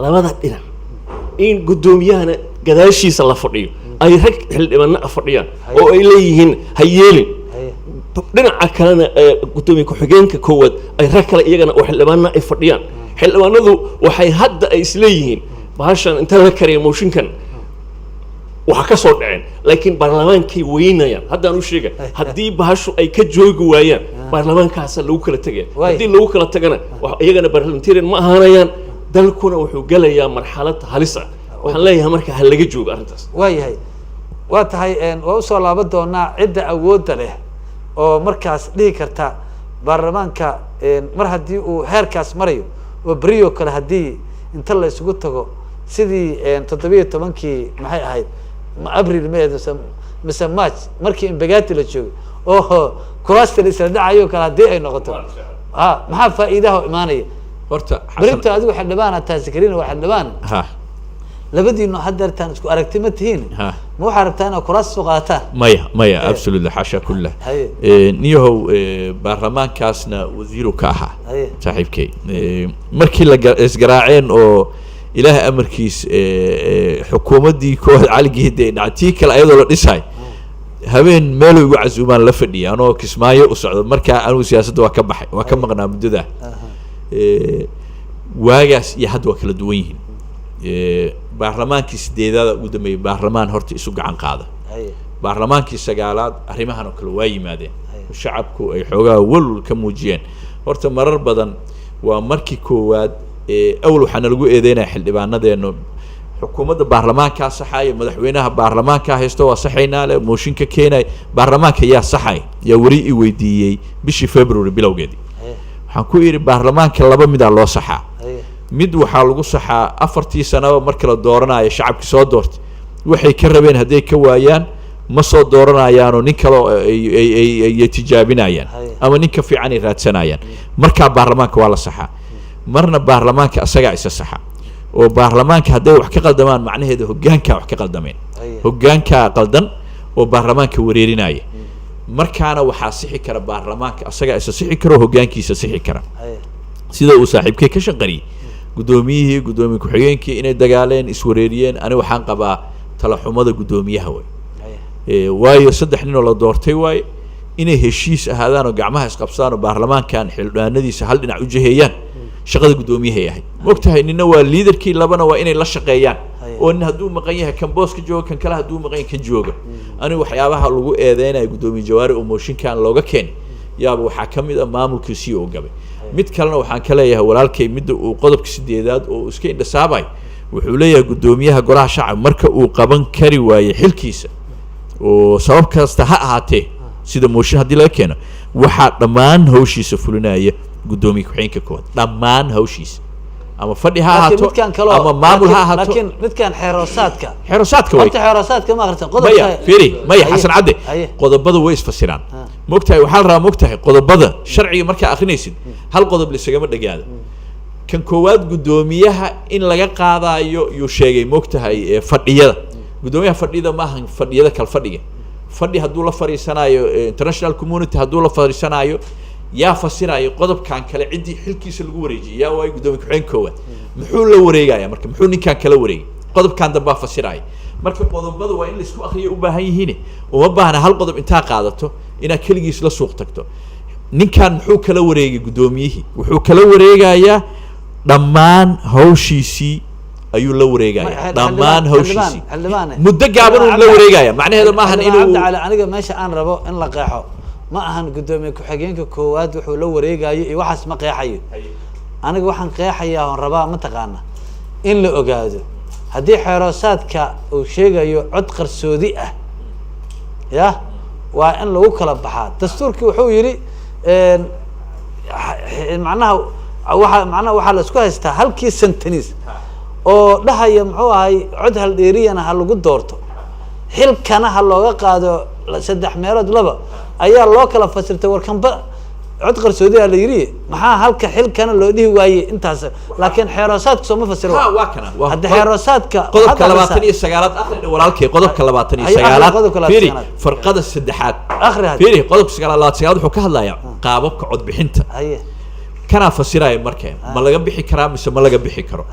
labada dhinac in gudoomiyahana gadaashiisa la fadhiyo ay rag xildhibaano fadhiyaan oo ay leeyihiin hayeelin dhinaca kalena gudoomiye ku-xigeenka koowaad ay rag kale iyagana oo xildhibaano ay fadhiyaan xildhibaanadu waxay hadda ay isleeyihiin bahashan inta la kariyo mooshinkan waxa ka soo dhaceen laakiin baarlamaankay weynayaan haddaan u sheegay haddii bahashu ay ka joogi waayaan baarlamaankaas lagu kala tagay haddii lagu kala tagana iyagana parliamentarian ma ahaanayaan dalkuna wuxuu galayaa marxalad halis ah waxaan leeyahay marka hal laga joogo arrintaas waayahay waa tahay waa u soo laaban doonaa cidda awoodda leh oo markaas dhihi karta baarlamaanka mar haddii uu heerkaas marayo وبريو كله هدي انت الله يسقط تجو سيدي تطبيق تمانكي محي هاي أبريل ما مثلا ماتش مركي بجات اللي تشوف أوه كراست اللي سرد عيو كله هدي أي نقطة ما فائدة إيمانية بريت هذا واحد لبان تذكرين واحد لبان لابد إنه حد تانسكو أركتمت هين مو حربتنا كراست سقاطة مايا absolutely حاشا كله نيهو برلمان كاسنا وزيرو كاها صاحب كي مركي لجراعين أو إله أمر كيس حكومة دي كود على جهدين نعطيك الأيضا للنساء هبين مالو يعزومان لفني أنا كسماية وصعد مركا أنا وسياسة وكبحي وكمغنا من ده واجس يحد وكل دوين baarlamaankii sideedaad ugu dambeeyay baarlamaan horta isu gacan qaada baarlamaankii sagaalaad arrimahan oo kale waa yimaadeen shacabku ay xoogaa walwal ka muujiyeen horta marar badan waa markii koowaad awal waxaana lagu eedeynaya xildhibaanadeenu xukuumadda baarlamaankaa saxaya madaxweynaha baarlamaankaa haysto waa saxaynaa le mooshinka keenay baarlamaanka yaa saxay yaa weli i weydiiyey bishii February bilowgeedii waxaan ku yidhi baarlamaanka laba midaa loo saxaa mid waxaa lagu saxaa 4 sanaba marka la dooranayo shacabki soo doortay waxay ka rabeen hadday ka waayaan ma soo dooranayaanoo nin kale ay tijaabinayaan ama nin ka fiican ay raadsanayaan markaa baarlamaanka waa la saxaa marna baarlamaanka asagaa isa saxa oo baarlamaanka hadday wax ka qaldamaan macnaheedu hoggaankaa wax ka qaldameen hoggaankaa qaldan oo baarlamaanka wareerinaya markaana waxaa sixi kara baarlamaanka asagaa isa sixi kara oo hoggaankiisa sixi kara sida uu saaxiibkay ka shaqariyey guddoomiyihii guddoomiye ku-xigeenkii inay dagaaleen iswareeriyeen ani waxaan qabaa talaxumada guddoomiyaha way waayo 3 nin oo la doortay waaye inay heshiis ahaadaan oo gacmaha isqabsadaan oo baarlamaankan xildhibaanadiisa hal dhinac u jiheeyaan shaqada guddoomiyaha yahay mogtahay nina waa liidarkii labana waa inay la shaqeeyaan oo nin hadduu maqan yahay kan booska jooga kan kale hadduu maqan yahay kan jooga aniga waxyaabaha lagu eedeynayo guddoomiye jawaari oo mooshinkan looga keenay yaaba waxaa ka mid ah maamulkiisii oo gabay mid kalena waxaan ka leeyahay walaalkay midda uu qodobka 8aad oo iska indhasaabay wuxuu leeyahay guddoomiyaha golaha shacab marka uu qaban kari waaye xilkiisa oo sabab kasta ha ahaatee sida mooshin haddii laga keeno waxaa dhammaan hawshiisa fulinaya guddoomiye ku-xigeenka koowaad dhammaan hawshiisa ama fadhi ha ahaato ama maamul ha ahaato laakiin midkan xeeroosaadka way xeeroosaadka ma akhrisan maya fiiri maya xasan cadde qodobada way isfasiraan mogtahay waxaa la rabaa mogtahay qodobada sharciga markaa akhrinaysid hal qodob lisagama dhagaado kan koowaad guddoomiyaha in laga qaadayo yuu sheegay mogtahay fadhiyada guddoomiyaha fadhiyada maaha fadhiyada kal fadhiga fadhi hadduu la fariisanayo international community hadduu la fariisanayo yaa fasirayo qodobkan kale ciddii xilkiisa lagu wareejiyay yaa waay guddoomiye ku-xigeen koowaad muxuu la wareegaya marka muxuu ninkan kala wareegay qodobkan dambaa fasiraya marka qodobada waa in la isku akhriyo u baahan yihiin uma baahna hal qodob intaa qaadato inaad keligiis la suuq tagto ninkan muxuu kala wareegay guddoomiyihii wuxuu kala wareegayaa dhammaan hawshiisii ayuu la wareegaya dhammaan hawshiisii muddo gaaban uu la wareegaya macnaheedu ma ahan inuu aniga meesha aan rabo in la qeexo ma ahan guddoomiye ku-xigeenka koowaad wuxuu la wareegayo iyo waxaas ma qeexayo aniga waxaan qeexayaa oon rabaa mataqaana in la ogaado haddii xeeroosaadka uu sheegayo cod qarsoodi ah ya waa in lagu kala baxaa dastuurkii wuxuu yidhi macnaha waxaa la isku haystaa halkii senteniis oo dhahaya muxuu ahay cod haldheeriyana ha lagu doorto xilkana ha looga qaado 3 meelood laba ayaa loo kala fasirtay warkanba cod qarsoodi la yiri maxaa halka xilkana loo dhihi waayay intaas laakiin xeeroosaadku soo ma fasiro hadda xeeroosaadka qodobka 29aad akhri walaalkay qodobka 29aad fiiri farqada 3aad akhri fiiri qodobka 29aad wuxuu ka hadlayaa qaababka cod bixinta kana fasiraya markay ma laga bixi karaa mise ma laga bixi karo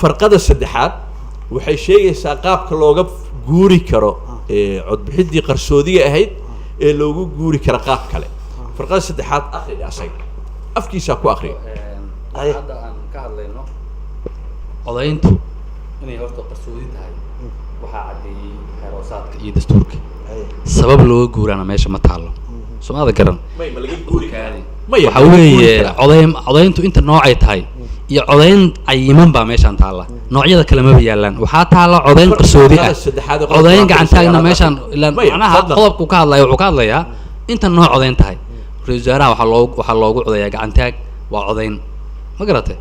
farqada 3aad waxay sheegaysaa qaabka looga guuri karo cod bixidii qarsoodiga ahayd ee loogu guuri karo qaab kale farqada 3aad akhri asaga afkiisa ku akhri hadda aan ka hadlayno codayntu inay horta qarsoodi tahay waxaa cadeeyay xeeroosaadka iyo dastuurka sabab looga guurana meesha ma taalo soomaalida garan ma laga guuri karaa waxa weeye codayntu inta noocay tahay iyo codayn cayiman baa meeshaan taalla noocyada kale ma yaalaan waxaa taala codayn qarsoodi ah codayn gacan taagna meeshaan ilaa macnaha qodobku ka hadlayo wuxuu ka hadlayaa inta nooc codayn tahay ra'iisul wasaaraha waxaa loogu codayaa gacan taag waa codayn ma garatay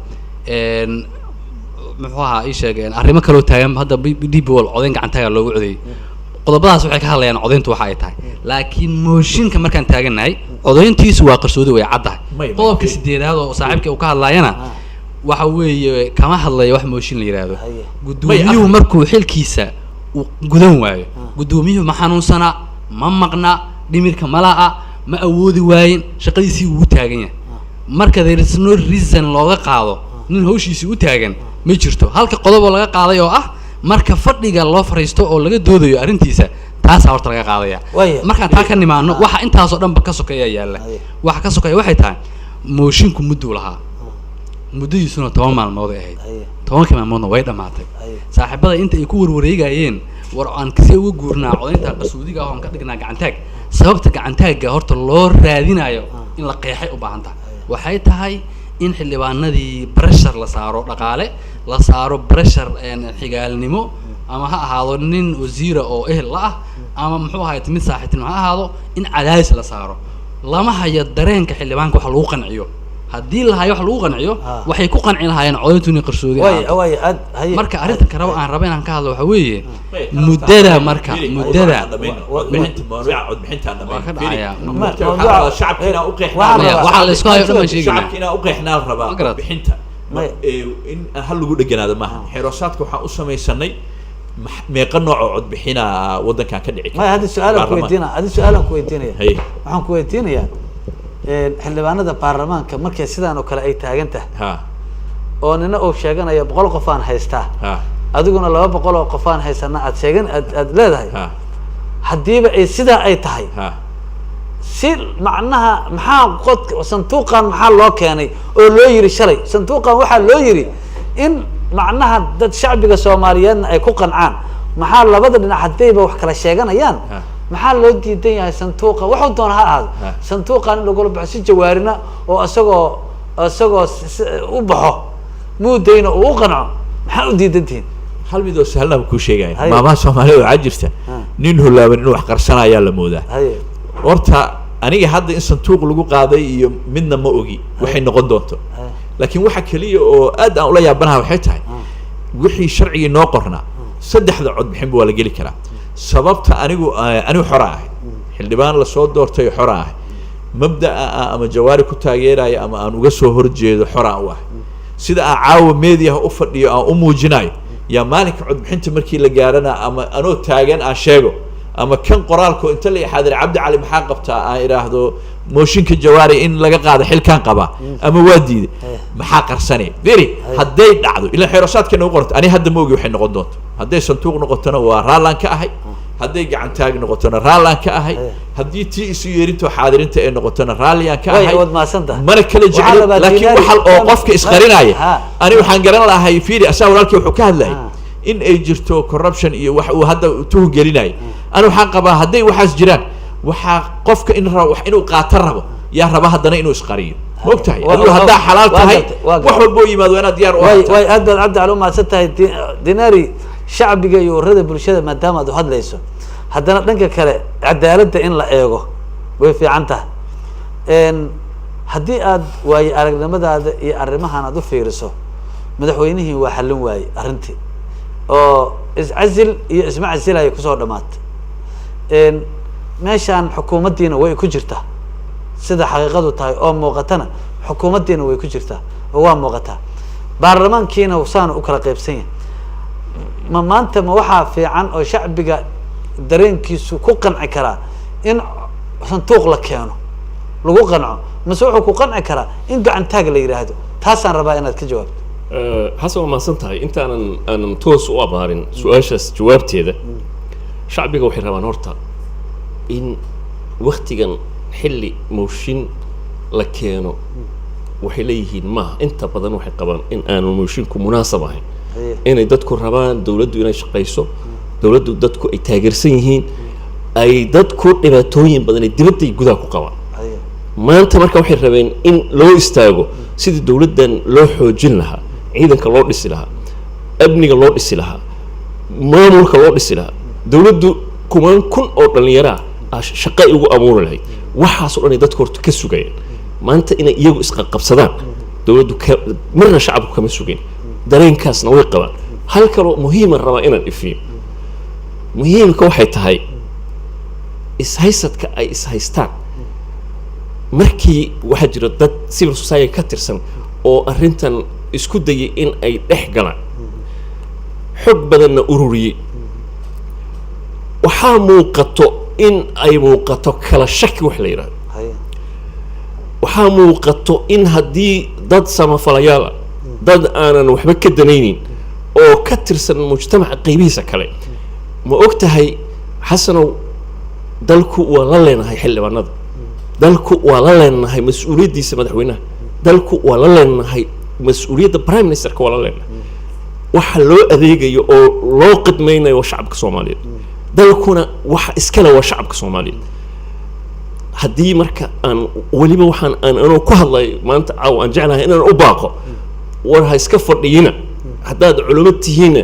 muxuu ahaa ii sheegeen arrimo kaloo taagan hadda DPL codayn gacan taag loogu codeeyay qodobadaas waxay ka hadlayaan codayntu waxa ay tahay laakiin mooshinka markaan taaganahay codayntiisu waa qarsoodi way caddahay qodobka 8aad oo saaxiibkii uu ka hadlayana waxa weeye kama hadlayo wax mooshin la yiraahdo guddoomiyuhu markuu xilkiisa uu gudan waayo guddoomiyuhu ma xanuunsana ma maqna dhimirka mala'a ma awoodi waayin shaqadiisii uu taagan yahay marka there is no reason looga qaado nin hawshiisii u taagan ma jirto halka qodob oo laga qaaday oo ah marka fadhiga loo fariisto oo laga doodayo arrintiisa taas horta laga qaadaya marka taa ka nimaano waxa intaas oo dhanba ka sokeeya yaala waxa ka sokeeya waxay tahay moshinku muddo lahaa muddadiisuna 10 maalmood ay ahayd 10 maalmoodna way dhamaatay saaxiibada inta ay ku warwareegayeen war aan kasii ugu guurnaa codaynta qarsoodiga ah oo ka dhignaa gacan taag sababta gacan taagga horta loo raadinayo in la qeexay u baahan tahay waxay tahay in xildhibaanadii pressure la saaro dhaqaale la saaro pressure xigaalnimo ama ha ahaado nin wasiira oo ehel la ah ama muxuu ahaay mid saaxiibtinimo ha ahaado in cadaadis la saaro lama hayo dareenka xildhibaanka wax lagu qanciyo haddii la hayo wax lagu qanciyo waxay ku qanci lahaayeen codayntu qarsoodi marka arrintan karaba aan raba inaan ka hadlo waxa weeye muddada marka muddada waxa la isku hayo dhammaan sheegayna shacabkina u qeexnaa rabaa bixinta in hal lagu dheganaado maaha xeeroosaadka waxaan u samaysanay meeqa nooc oo cod bixina waddankan ka dhici kara hadi su'aalan ku weydiinaya waxaan ku weydiinayaa xildhibaanada baarlamaanka markay sidaan oo kale ay taagan tahay oo nina uu sheeganaya 100 qof aan haystaa adiguna 200 oo qof aan haysana aad sheegan aad leedahay hadiiba ay sidaa ay tahay si macnaha maxaa qod sanduuqan maxaa loo keenay oo loo yiri shalay sanduuqan waxaa loo yiri in macnaha dad shacbiga Soomaaliyeedna ay ku qancaan maxaa labada dhinac hadayba wax kala sheeganayaan maxaa loo diidan yahay sanduuqa wuxuu doon ha ahaado sanduuqan lagu baxsi jawaarina oo asagoo u baxo muudayna uu qanco maxaa u diidantiin hal mid oo sahlan ku sheegay maamaha Soomaaliyeed oo ajirta nin hulaaban inuu wax qarsanaya la moodaa horta aniga hadda in sanduuq lagu qaaday iyo midna ma ogi waxay noqon doonto laakiin waxa kaliya oo aad aan ula yaabanahay waxay tahay wixii sharciga noo qornaa saddexda cod bixin waa la geli karaa sababta anigu xora ah xildhibaan la soo doortay xora ah mabda'a ama jawaari ku taageerayo ama aan uga soo horjeedo xora ah sida caawa media u fadhiyo aan u muujinayo ya maalinka cod bixinta markii la gaarana ama anoo taagan aan sheego ama kan qoraalku inta la xaadir Cabdi Cali maxaa qabtaa aan iraahdo mooshinka jawaari in laga qaado xilkan qaba ama waa diiday maxaa qarsanay beri haday dhacdo ila xeeroosaadka noo qorto ani hadda ma ogi waxay noqon doonto haday sanduuq noqotona waa raalan ka ahay haday gacan taag noqotona raalan ka ahay hadii tii isu yeerinto xaadirinta ay noqotona raaliyan ka ahay mana kala jecel laakiin waxa oo qofka isqarinaya ani waxaan garan lahay fiiri asaa walaalkii wuxuu ka hadlayay in ay jirto corruption iyo wax uu hadda tuhu gelinay أنا وحقبها هدي وحاس جيران قفك إنه قاتل ربه يا ربه هدنا إنه إسقارية وقتها يقول هدا حلال تهاي وحول بوي ما دوينا ديار واي أدل عبد علوم ما ستة ديناري شعب بيجي يورد بالشدة ما دام هذا هذا ليسون هدنا نك كله عدالة إن لا إيجو وفي عنته إن هدي واي أرجع ماذا يأرمها أنا دو فيرسو مدحوينه وحلون واي أرنتي أو عزل اسمع عزل هاي كسر دمات إن ماشان حكومتنا وين كجرتها سيدا حقيقته تاي أو موقتنا حكومتنا وين كجرتها هو موقتها برلمان كينا وصان أكل قيبسين ما أنت ما وحى في عن أو شعب بقى درين كيسو كوقن عكرا إن صندوق لك كانوا لو قنعوا مسوحوا كوقن عكرا إن قاعد تاج لي هذا تحسن ربعنا كجواب حسب ما صنتهاي أنت أنا متوس وأبهرين سؤالش جوابتي هذا شعبي جو حرمان هرتا إن وقت كان حلي موشين لكانوا وحليهن ما أنت بدن وحي قبان إن أنا موشين كمناسبة هين إن دتكو ربان دولدو يناش قيسو دولدو دتكو أي تاجرسينهن أي دتكو إباتوين بدن الدبتي جوداكو قوان ما أنت مركب وحي ربان إن لو استاجو سيد دولدن لو حوجين لها عيدن كالله لسه لها ابني كالله لسه لها مامور كالله لسه لها دولدو كمان كن أو دليرة شقاء يجو أمور لهي وحاسو أني دتكور تكسو جاين ما أنت إن يجو إسقاط قبصدان دولدو مرنا شعبك كم سوقين دارين كاس نوي قبان هل كانوا مهم الرمائنا الإفيم مهم كوحي تهاي إسهيست كأي إسهيستان مركي واحد جرد سيفل سوسايتي كترسن أو أرنتن isku dayay in ay dhex galaan xog badanna ururiyay waxaa muuqato in ay muuqato kala shaki wax la yiraahdo waxaa muuqato in haddii dad samafalayaal dad aanan waxba ka danaynin oo ka tirsan mujtamaca qaybihiisa kale ma ogtahay xasanow dalku waa la leenahay xildhibaanada dalku waa la leenahay mas-uuliyaddiisa madaxweynaha dalku waa la leenahay مسؤولية برايم مينستر كولا لنا وحلو أذيجي أو لو قدمينا وشعب كصومالي ده يكون وح إسكالا وشعب كصومالي haddii marka aan weliba waxaan anoo ku hadlay maanta caaw aan jeclahay inaan u baaqo war ha iska fadhiyina haddaad culimo tihiinna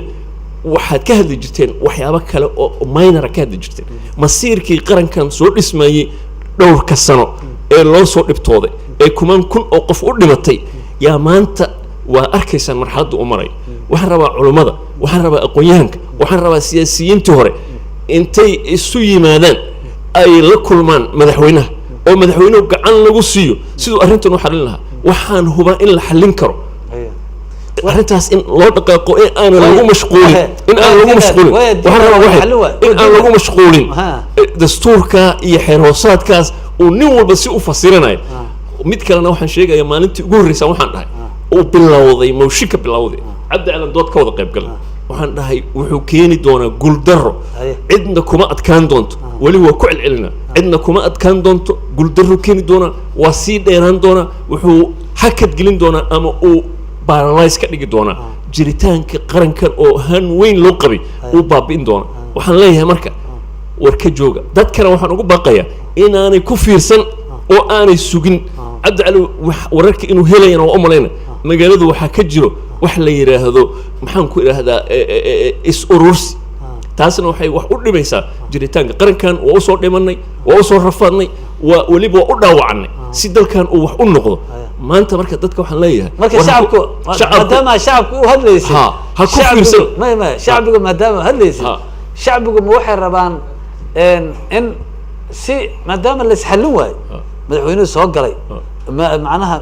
waxaad ka hadli jirteen waxyaabo kale oo minora ka hadli jirteen masiirkii qarankan soo dhismayey dhowrka sano ee loo soo dhibtooday ee kumaan kun oo qof u dhimatay yaa maanta waa arkaysaan marxaladda u maray waxaan rabaa culimmada waxaan rabaa aqoon-yahanka waxaan rabaa siyaasiyiintii hore intay isu yimaadaan ay la kulmaan madaxweynaha oo madaxweynuhu gacan lagu siiyo siduu arrintan u xallin lahaa waxaan hubaa in la xallin karo arrintaas in loo dhaqaaqo in aan lagu mashquulin waxaan rabaa in aan lagu mashquulin dastuurka iyo xeer hoosaadkaas uu nin walba si u fasiranayo mid kalena waxaan sheegayaa maalintii ugu horreysaan waxaan dhahay uu bilowday mawshika bilowday cabdi calan dood ka wada qayb galay waxaan dhahay wuxuu keeni doonaa guuldarro cidna kuma adkaan doonto weli waa ku celcelinaa cidna kuma adkaan doonto guuldarro keeni doonaa waa sii dheeraan doonaa wuxuu hakad gelin doonaa ama uu baralys ka dhigi doonaa jiritaanka qarankan oo han weyn loo qabay uu baabi'in doonaa waxaan leeyahay marka war ka jooga dadkana waxaan ugu baaqayaa inaanay ku fiirsan oo aanay sugin cabdi cali wararka inuu helayana waa u malayna magaaladu waxaa ka jiro wax la yidhaahdo maxaan ku idhaahdaa is-urursi taasna waxay wax u dhimaysaa jiritaanka qarankan waa usoo dhimanay waa usoo rafaadnay waa weliba waa u dhaawacnay si dalkan uu wax u noqdo maanta marka dadka waxaan leeyahay marka shacabku maadaama shacabku u hadlaysay ha ku fiirsan ma shacbigu maadaama hadlaysay shacbigu ma waxay rabaan in si maadaama la isxallin waayo madaxweynuhu soo galay macnaha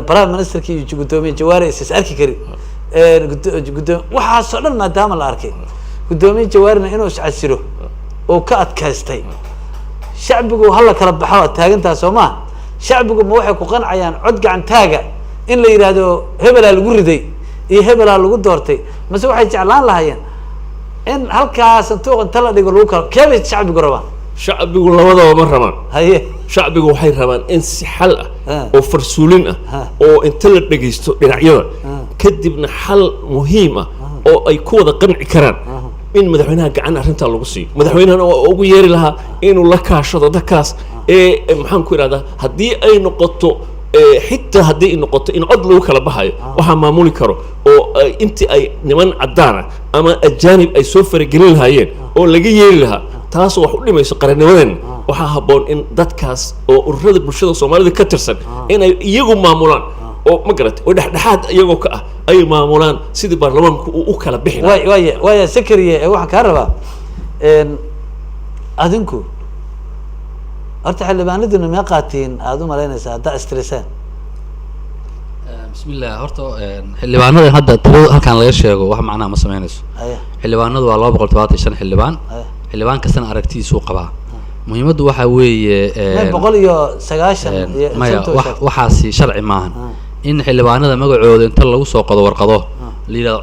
prime ministerki iyo guddoomiye jawaari is arki kari waxaasoo dhan maadaama la arkay guddoomiye jawaarina inuu iscasiro oo ka adkaystay shacbigu hala kala baxo taagantaa soo maha shacbigu ma waxay ku qancayaan cod gacantaaga in la yidhaahdo hebelaa lagu riday iyo hebelaa lagu doortay mase waxay jeclaan lahaayeen in halkaas santuuq inta la dhigo lagu kala keebay shacbigu rabaan shacbigu labadaba ma rabaan haye shacbigu waxay rabaan in si xal ah oo farsuulin ah oo inta la dhagaysto dhinacyada kadibna xal muhiim ah oo ay ku wada qanci karaan in madaxweynaha gacan arrintaa lagu siiyo madaxweynahana waa ugu yeeri lahaa inuu la kaashado dadkaas maxaan ku idhahdaa haddii ay noqoto xitaa haddii ay noqoto in cod lagu kala baxayo waxaa maamuli karo oo intii ay niman caddaana ama ajaanib ay soo faragelin lahaayeen oo laga yeeri lahaa taasoo wax u dhimayso qarannimadeenna waxaa habboon in dadkaas oo ururada bulshada soomaalida ka tirsan inay iyagu maamulaan oo ma garatay oo dhexdhexaad iyagoo ka ah ay maamulaan sidii baarlamaanku uu u kala bixi lahaa waaya sakariye waxaan kaa rabaa adinku horta xildhibaanaduna mee qaatiin aada u malaynaysaa haddaa istriseen bismi illah horta xildhibaanada hadda tirada halkaan laga sheego wax macnaha ma sameynayso xildhibaanadu waa 275 xildhibaan xildhibaan kastana aragtidiisuu qabaa muhiimaddu waxaa weeye 190 maya waxaasi sharci maahan in xildhibaanada magacooda inta lagu soo qodo warqado la yidhahdo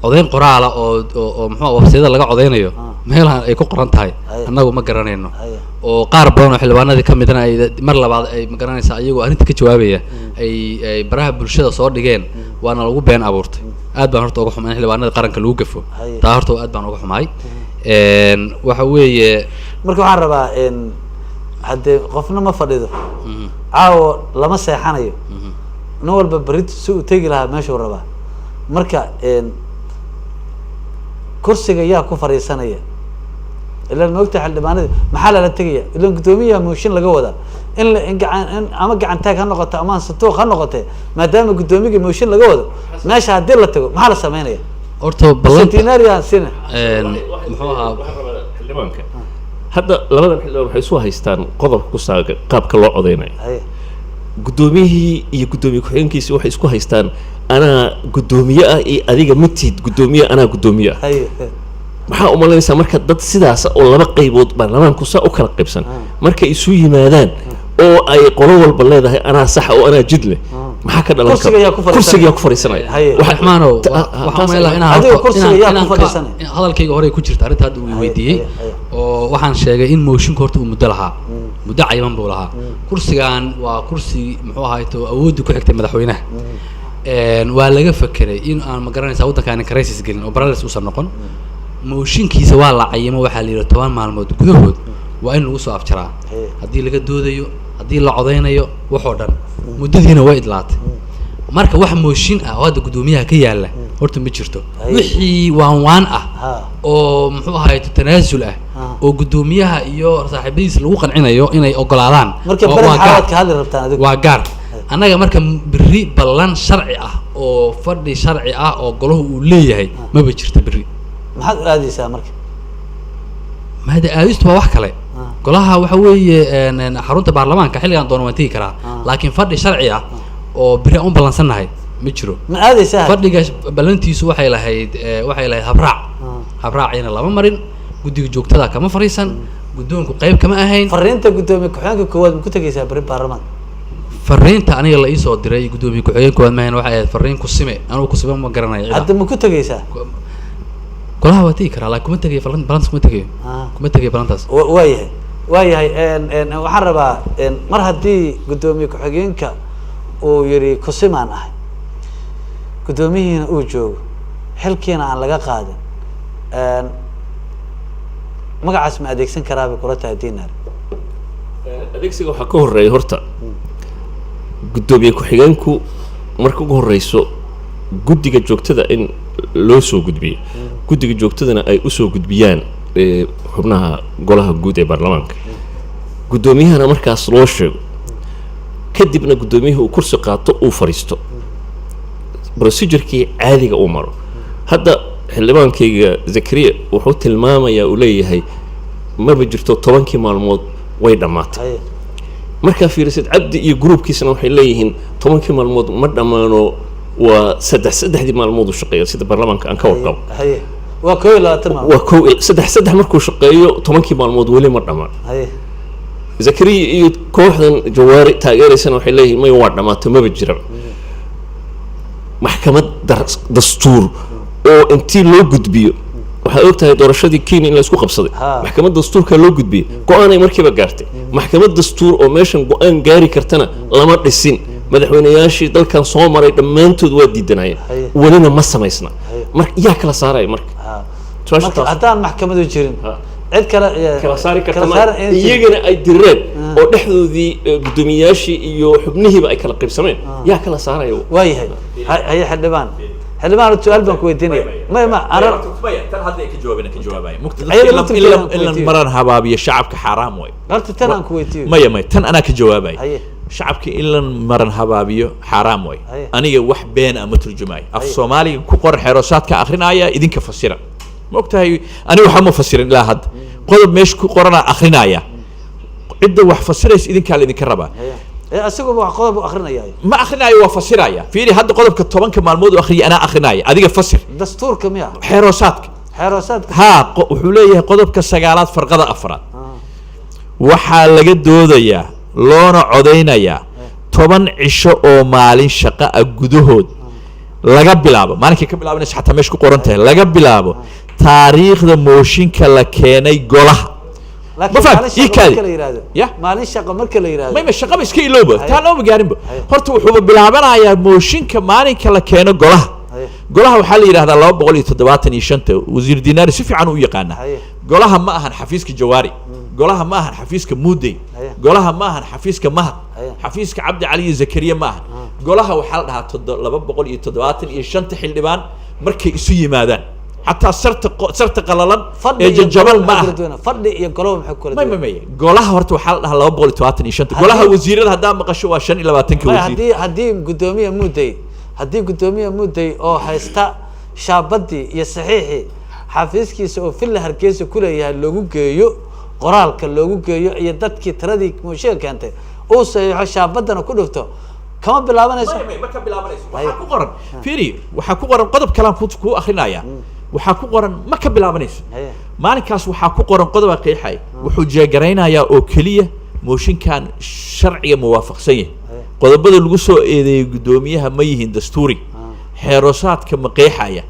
codeyn qoraala oo muxuu websayada laga codeynayo meelahan ay ku qoran tahay annagu ma garanayno oo qaar badan oo xildhibaanadii ka midna ay mar labaad ay ma garanaysaa iyagoo arrinta ka jawaabaya ay baraha bulshada soo dhigeen waana lagu been abuurtay aad baan horta uga xumay in xildhibaanada qaranka lagu gafo taa horta aad baan uga xumay waxa weeye marka waxaan rabaa haddee qofna ma fadhido caawo lama seexanayo nin walba berito si uu tegi lahaa meeshuu rabaa marka kursiga yaa ku fadhiisanaya ilan maogta xildhibaanada maxaa lala tegaya ilan guddoomiyaha mooshin laga wadaa in ama gacantaag ha noqoto ama santuuq ha noqote maadaama guddoomiga mooshin laga wado meesha haddii la tago maxaa la sameynaya horta centenarian sina muxuu ahaa xildhibaanka hadda labadan xildhibaan waxay isu haystaan qodobka ku saaga qaabka loo codeynayo guddoomiyihii iyo guddoomiye ku-xigeenkiisi waxay isku haystaan anaa guddoomiye ah iyo adiga matid guddoomiye anaa guddoomiye ah maxaa u malaynaysaa marka dad sidaas oo laba qaybood baarlamaanku saa u kala qaybsan markay isu yimaadaan oo ay qolo walba leedahay anaa saxa oo anaa jid leh maxaa ka dhalan kara kursiga yaa ku fadhiisanaya raxmaanow waxaan meelaha inaan hadalkayga hore ku jirta arrinta hadda uu weydiiyey oo waxaan sheegay in mooshinka horta uu muddo lahaa muddo cayiman buu lahaa kursigan waa kursi muxuu ahayto awoodda ku xigtay madaxweynaha waa laga fakeray in aan ma garanaysaa waddankaani crisis gelin oo barales uusan noqon mooshinkiisa waa la cayimo waxaa la yidhi 10 maalmood gudahood waa in lagu soo afjaraa Haye. haddii laga doodayo haddii la codeynayo waxoo dhan muddadiina way idlaatay marka wax mooshin ah oo hadda guddoomiyaha ka yaala horta ma jirto Haye. wixii waan ah ha oo muxuu ahaay tanaasul ah oo guddoomiyaha iyo saaxiibadiisa lagu qancinayo inay ogolaadaan marka waa- bari waa gaar. xawaad ka hadli rabtaan adigu waa gaar annaga marka berri ballan sharci ah oo fadhi sharci ah oo golahu uu leeyahay maba jirto berri maxaad u aadaysaa marka mahada aadistu waa wax kale golaha waxa weeye xarunta baarlamaanka xilligan doona waan tegi karaa laakiin fadhi sharci ah oo berri aan u ballansannahay ma jiro ma aadaysaa fadhiga ballantiisu waxay lahayd habraac habraaciina lama marin guddiga joogtada kama fariisan guddoonku qayb kama ahayn fariinta guddoomiye ku-xigeenka koowaad ma ku tegaysaa bari baarlamaanka fariinta aniga la iisoo diray guddoomiye ku-xigeen koowaad maahan waxay ahayd fariin kusime anugu kusime ma garanayo cida hadda ma ku tegaysaa golaha waa tegi karaa laakiin kuma tegayo balantas kuma tegayo Ah. kuma tegayo balantaas waayahay waayahay waxaan rabaa mar haddii guddoomiye ku-xigeenka uu yidhi kusimaan ahay guddoomiyihiina uu joogo xilkiina aan laga qaadin magacaas ma adeegsan karaa bay kula tahay dinar adeegsiga waxaa ka horeeya horta guddoomiye ku-xigeenku marka ugu horeyso guddiga joogtada in loo soo gudbiyo guddiga joogtadana ay usoo gudbiyaan xubnaha golaha guud ee baarlamaanka guddoomiyahana markaas loo sheego kadibna guddoomiyuhu uu kursi qaato uu fadhiisto procedurkii caadiga uu maro hadda xildhibaankayga zakariya wuxuu tilmaamayaa uu leeyahay maba jirto 10 maalmood way dhammaatay haye markaa fiirisid cabdi iyo gruubkiisana waxay leeyihiin 10 maalmood ma dhammaano waa saddexdii maalmood uu shaqeeya sida baarlamaanka aan ka warqabo haye waa 21 maalmood waa saddex markuu shaqeeyo 10 maalmood weli ma dhammaan haye zakariya iyo kooxdan jawaari taageeraysana waxay leeyihiin may waa dhammaato maba jira maxkamad dastuur oo intii loo gudbiyo waxaad og tahay doorashadii kenya in la isku qabsaday Ha. maxkamad dastuurkaa loo gudbiyey go-aanay markiiba gaartay maxkamad dastuur oo meeshan go-aan gaari kartana lama dhisin madaxweynayaashii dalkan soo maray dhammaantood waa diidanayeen Haye. welina ma samaysna Haye. marka yaa kala saaraya marka ha Su'aasha marka taas. haddaan maxkamadu jirin Ha. cid kale kala saari karta kala ma saaran aysan jirin. iyagana ay direen oo dhexdoodii guddoomiyayaashii iyo xubnihiiba ay kala qaybsameen yaa kala saaraya waayahay haye xildhibaan xildhibaan su-aal baan ku weydiinaya ma ana tan hadda ay ka jawaabeen ka jawaabaya Ayaga in laftirkeeda la maran habaabiyo shacabka xaraam way horta tan aan ku weydiiyo maya tan anaa ka jawaabaya haye shacabka in la maran habaabiyo xaraam way Haye. aniga wax been ama turjumaayo af Haye. soomaaliga ku qor xerosaadka akrinaya idinka fasira ma ogtahay aniga waxaa ma fasirin ilaa hadda qodob meesha ku qorana akrinaya cidda wax fasiraysa idinkaa la idinka rabaa haye asagoo wax qodob u akrinaya ma akrinaayo waa fasiraya fiiri hadda qodobka 10 maalmood u akhriyay anaa akrinaya adiga fasir dastuurka miya xerosaadka xeeroosaadka ها wuxuu leeyahay qodobka 9aad farqada 4 waxaa laga doodayaa loona codeynayaa 10 cisho oo maalin shaqo ah gudahood laga bilaabo maalinkii ka bilaabanaysa xataa meesha ku qoran tahay laga bilaabo taariikhda mooshinka la keenay golaha laakiin fahad, maalin ii shaqo kaadi. marka la yiraahdo Ya. maalin shaqo marka la yiraahdo ma shaqaba iska ilooba Haye. taa looma gaarinba Haye. horta wuxuu bilaabanayaa mooshinka maalinka la keeno golaha Haye. golaha waxaa la yidhahdaa 275 wasiir dinaari si fiican u yaqaana Haye. golaha ma ahan xafiiska jawaari golaha ma ahan xafiiska muudey Haye. golaha ma ahan xafiiska mahad Haye. xafiiska cabdi cali iyo zakariya ma ahan golaha waxaa la dhahaa 275 xildhibaan markay isu yimaadaan xataa sarta qalalan fadhi ee iyo jajabal golo ma maxaa aha kala duwanaa? fadhi iyo golo maxay kala may duwanaa? may golaha horta waxaa la dhahaa 275 golaha Haddii- wasiirada haddaa maqasho waa 25 Maya, wasiir haddii gudoomiye muday oo haysta shaabadii iyo saxiixii xafiiskiisa oo villa hargeysa ku leeyahay loogu geeyo qoraalka loogu geeyo iyo dadkii tiradii mooshiga keentay uu saxiixo shaabadana ku dhufto kama bilaabanayso ma ka bilaabanayso waxaa ku qoran fiiri waxaa ku qoran qodob kalaan ku akrinaya waxaa ku qoran ma ka bilaabanayso Haye. maalinkaas waxaa ku qoran qodoba qeexay wuxuu jeegaraynayaa oo keliya mooshinkan sharciga muwaafaqsan yahay qodobada lagu soo eedeeyay guddoomiyaha ma yihiin dastuuri xeerosaadka ma qeexaya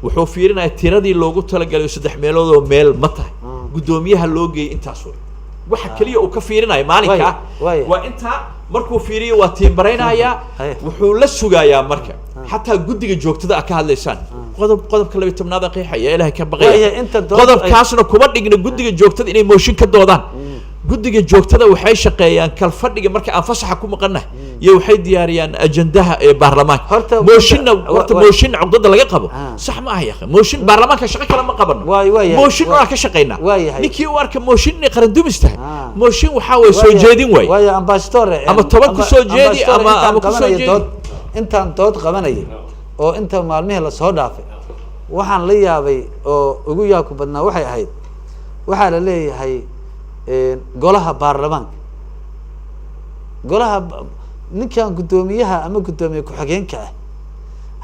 wuxuu fiirinayaa tiradii loogu talagalay 3 meelood oo meel ma tahay guddoomiyaha loo geeyay intaas waxa kaliya uu ka fiirinayo maalinka Waay. waa inta markuu fiiriyo waa tiimbaraynayaa Haye. wuxuu la sugayaa marka xataa guddiga joogtada ah ka hadlaysaan qodobka 12aad qeexaya ilaahay ka Waayahay, baqaya inta dood qodobkaasna kuma dhigna guddiga joogtada inay mooshin ka doodaan guddiga joogtada waxay shaqeeyaan kalfadhiga marka aan fasaxa ku maqannahay iyo waxay diyaariyaan ajandaha ee baarlamaanka mooshinna horta mooshin cugdada laga qabo sax ma aha yaakha mooshin baarlamaanka shaqo kale ma qabano mooshin waa ka shaqeynaa ninkii u arka mooshin inay qaran dumis tahay mooshin waxaa way soo jeedin waay waayo ambassador ama toban ku soo jeedi ama ku soo jeedi intaan dood qabanayay oo inta maalmihii la soo dhaafay waxaan la yaabay oo ugu yaabku badnaa waxay ahayd waxaa la leeyahay golaha baarlamaanka golaha ninkan guddoomiyaha ama guddoomiye ku-xigeenka ah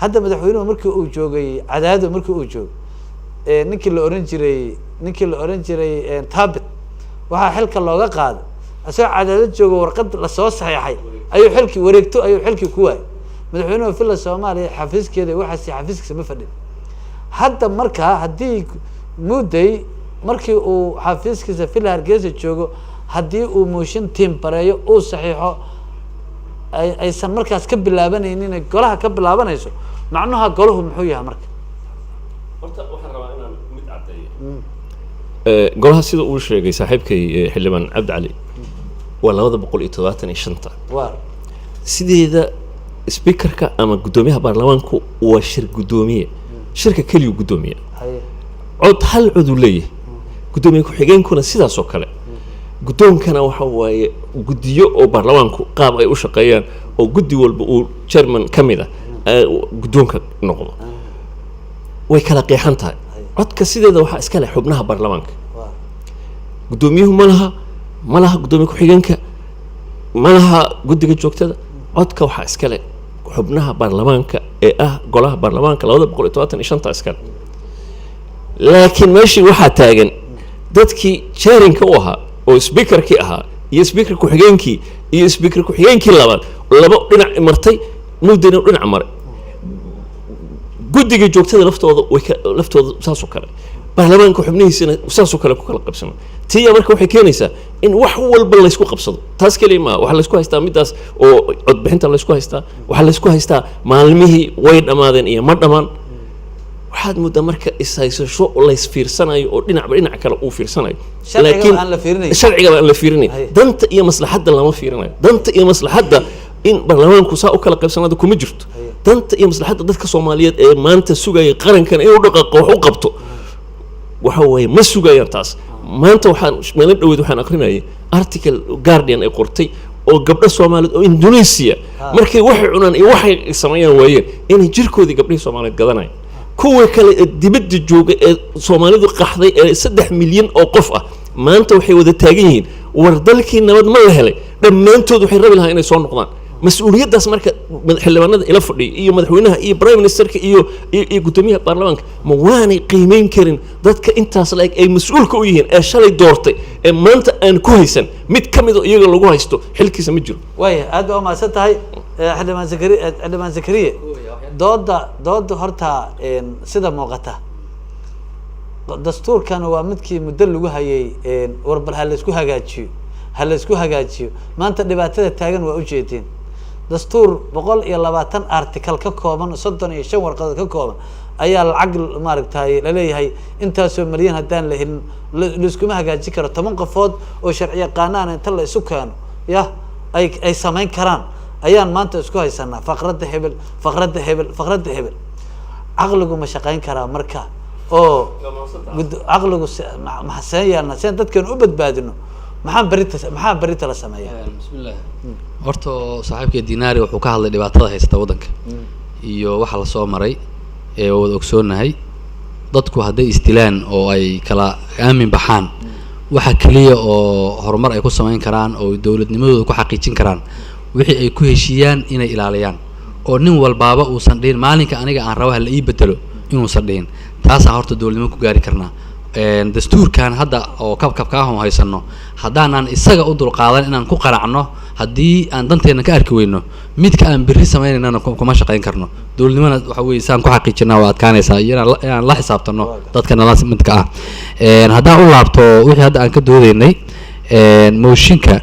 hadda madaxweynuhu markii uu joogay cadaado markii uu joogay ninkii la oran jiray taabit waxaa xilka looga qaaday asagoo cadaado jooga warqad lasoo saxeexay ayuu xilkii wareegto ayuu xilkii ku waayay madaxweynuhu villa Soomaaliya xafiiskeeda waxaas xafiiskiisa ma fadhin hadda markaa haddii mudday markii uu xafiiskiisa villa Hargeysa joogo haddii uu mooshin team bareeyo uu saxiixo aysan markaas ka bilaabanaynin golaha ka bilaabanayso macnaha golahu muxuu yahay marka horta waxaan rabaa inaan mid cadeeyo golaha sida uu sheegay saaxiibkay xildhibaan Cabdi Cali waa 275 waa sideeda speakerka ama guddoomiyaha baarlamaanku waa shir guddoomiye shirka kaliya guddoomiye cod hal cod uu leeyahay guddoomiye ku-xigeenkuna sidaas oo kale guddoonkana waxa waaye guddiyo oo baarlamaanku qaab ay u shaqeeyaan oo guddi walba uu chairman ka mid ah guddoonka noqdo way kala qeexan tahay codka sideeda waxaa iska leh xubnaha baarlamaanka guddoomiyuhu ma laha guddoomiye ku-xigeenka ma laha guddiga joogtada codka waxaa iska leh xubnaha baarlamaanka ee ah golaha baarlamaanka 275 iska leh laakiin meeshii waxaa taagan dadkii chairinka u ahaa oo speakerkii ahaa iyo speaker ku-xigeenkii iyo speaker ku-xigeenkii labaad laba dhinac martay mudana dhinac maray guddiga joogtada laftooda saas oo kale baarlamaanka xubnihiisana saas oo kale ku kala qabsana tiya marka waxay keenaysaa in wax walba la isku qabsado taas kaliya ma waxa la isku haystaa midaas oo codbixinta la isku haystaa waxa la isku haystaa maalmihii way dhamaadeen iyo ma dhamaan waxaad muddo marka isaysasho la isfiirsanayo oo dhinac kale uu fiirsanayo laakiin sharciga aan la fiirinayn danta iyo maslaxadda lama fiirinayo danta iyo maslaxadda in baarlamaanku saa u kala qaybsanado kuma jirto danta iyo maslaxadda dadka Soomaaliyeed ee maanta sugaya qarankan inuu dhaqaaqo wax u qabto waxa weeye ma sugayaan taas maanta waxaan meelan dhaweed waxaan aqrinayay article Guardian ay qortay oo gabdho Soomaaliyeed oo Indonesia markay wax cunaan iyo waxay sameeyaan waayeen in jirkoodii gabdhaha Soomaaliyeed gadanay kuwa kale dibadda jooga ee Soomaalidu qaxday ee 3 milyan oo qof ah maanta waxay wada taagan yihiin war dalkii nabad ma la helay dhammaantood waxay rabi lahaayeen inay soo noqdaan mas'uuliyaddaas marka xildhibaanada ila fadhiya iyo madaxweynaha iyo prime ministerka iyo guddoomiyaha baarlamaanka ma waanay qiimeyn karin dadka intaas la eg ay mas'uulka u yihiin ee shalay doortay ee maanta aan ku haysan mid ka mid oo iyaga lagu haysto xilkiisa ma jiro waaya aad baa umahadsan tahay xildhibaan Zakariya dooda horta sida muuqata dastuurkan waa midkii muddo lagu hayay warbal ha la isku hagaajiyo maanta dhibaatada taagan waa u jeedeen dastuur 120 article ka kooban 35 warqad ka kooban ayaa lacag maaragtay la leeyahay intaasoo milyan hadaan la helin la isku hagaajin karo 10 qofood oo sharci yaqaanaan inta la isu keeno ay sameyn karaan ayaan maanta isku haysanaa faqradda hebel aqligu ma shaqeyn karaa marka oo aqligu ma xasaayana seen dadkan u badbaadino maxaa barita la sameeyaa bismillah horta saaxiibkii Dinaari wuxuu ka hadlay dhibaatada haysta wadanka iyo waxa la soo maray ee wada ogsoonahay dadku hadday istilaan oo ay kala aamin baxaan waxa kaliya oo horumar ay ku sameyn karaan oo dawladnimadooda ku xaqiijin karaan wixii ay ku heshiiyaan inay ilaaliyaan oo nin walbaaba uusan dhihin maalinka aniga aan rabo la ii bedelo inuusan dhihin taas horta dawladnimo ku gaari karnaa dastuurkan hadda oo kabka ah haysano hadaan isaga u dul qaadan inaan ku qaracno hadii aan danteena ka arki weyno midka aan biri sameeynayna kuma shaqeyn karno dawladnimada waxa weey saan ku xaqiijinaa waa adkaanaysaa inaan la xisaabtano dadka midka ah hadaan u laabto wixii hadda aan ka doodeynay mooshinka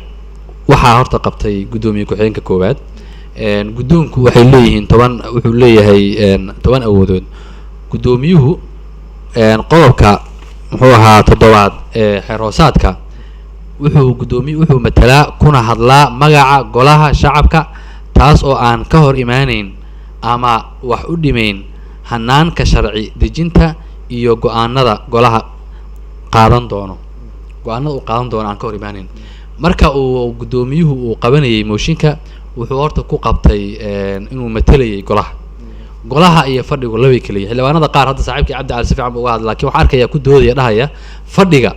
waxaa horta qabtay guddoomiye ku-xigeenka koowaad guddoonku waxay leeyihiin 10 wuxuu leeyahay 10 awoodood guddoomiyuhu qodobka muxuu ahaa 7 ee xeroosaadka wuxuu matalaa kuna hadlaa magaca golaha shacabka, taas oo aan ka hor imaaneyn ama wax u dhimayn hanaanka sharci dejinta iyo go-aanada golaha qaadan doono aan ka hor imaaneyn. marka uu gudoomiyuhu uu qabanayay mooshinka wuxuu horta ku qabtay inuu matalayay golaha iyo fadhigu labay kala yihiin. xildhibaanada qaar hadda saaxiibkii Cabdi Cali si fiican buu uga hadlay, laakiin waxaan arkayaa ku doodaya dhahaya fadhiga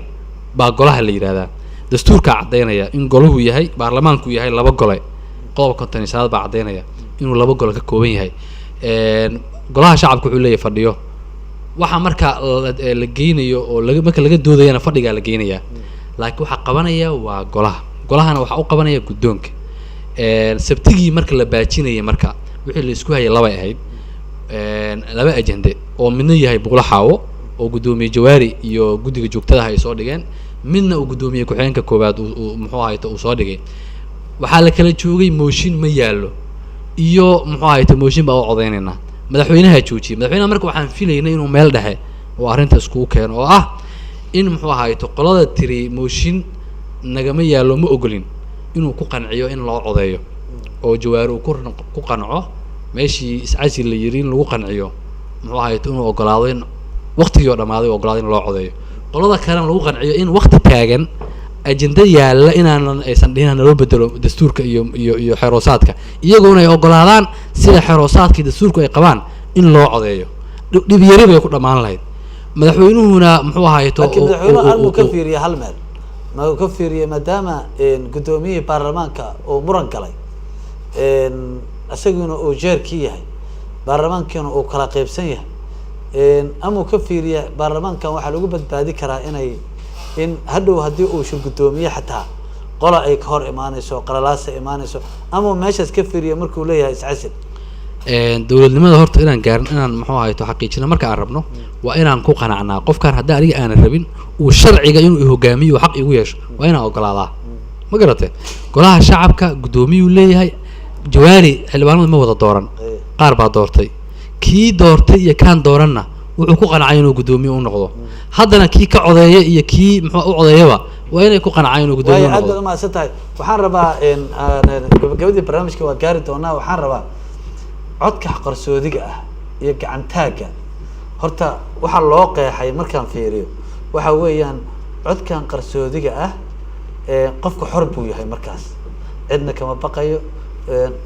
baa golaha la yiraahdaa. dastuurka cadeynaya in golahu yahay baarlamaanku yahay laba gole, qodobka 50 baa cadeynaya inuu laba gole ka kooban yahay. golaha shacabku wuxuu leeyahay fadhiyo, waxa marka la geynayo oo marka laga doodayana fadhiga la geynayaa, laakiin waxa qabanaya waa golahana waxa uu qabanaya gudoonka. sabtigii marka la baajinayay marka wixii la isku hayay laba ahayd, laba ajende oo midna yahay Buulo Xaawo oo gudoomiye Jawaari iyo guddiga joogtada ay soo dhigeen, midna uu gudoomiye ku-xigeenka koobaad muxuu ahaayay uu soo dhigay. waxaa la kala joogay mooshin ma yaalo iyo muxuu ahaayay mooshin baa u codeynayna. madaxweynaha joojiyay. madaxweynaha marka waxaan filaynay inuu meel dhexe oo arrinta isku keeno oo ah in muxuu ahaayay qolada tiri mooshin nagama yaalo ma ogolin inuu ku qanciyo in loo codeeyo oo Jawaari uu ku qanco meeshii iscaasi la yiri in lagu qanciyo muxuu ahaayay inuu ogolaado in waqtigii oo dhamaaday ogolaado in loo codeeyo. qolada kale lagu qanciyo in waqti taagan ajenda yaalla inaan aysan dhihin loo bedelo dastuurka iyo xeroosaadka, iyagoona ay ogolaadaan sida xeroosaadka dastuurku ay qabaan in loo codeeyo. dhib yari bay ku dhamaan lahayd. madaxweynuhuna muxuu ahaayay madaxweynuhu ka fiiriyo hal meel ma ka fiiriyo maadaama gudoomiyihii baarlamaanka oo muran galay asaguna uu jeerkii yahay baarlamaankiina uu kala qaybsan yahay, ama ka fiiriyo baarlamaankan waxaa lagu badbaadi karaa in hadhow haddii uu shir gudoomiye xataa qola ay ka hor imaanayso qalalaasa imaanayso, ama meeshaas ka fiiriyo markuu leeyahay iscasil. dowladnimada horta inaan gaarin inaan muxuu ahaayay xaqiijino marka aan rabno waa inaan ku qanacnaa. qofkan haddii aniga aanan rabin uu sharciga inuu hogaamiyo xaq igu yeesho waa inaan ogolaadaa. ma garatay? golaha shacabka gudoomiyuu leeyahay. Jawaari xildhibaanadu ma wada dooran, qaar baa doortay. kii doortay iyo kaan dooranna wuxuu ku qancay inuu gudoomiye u noqdo. haddana kii ka codeeya iyo kii muxuu u codeeyaba waa inay ku qancay inuu gudoomiye u noqdo. aad ma asatahay. waxaan rabaa gabadhii barnaamijka waa gaari doonaa. waxaan rabaa codka qarsoodiga ah iyo gacantaaga horta waxa loo qeexay markaan fiiriyo waxa weeyaan codkan qarsoodiga ah qofka xor buu yahay markaas, cidna kama baqayo,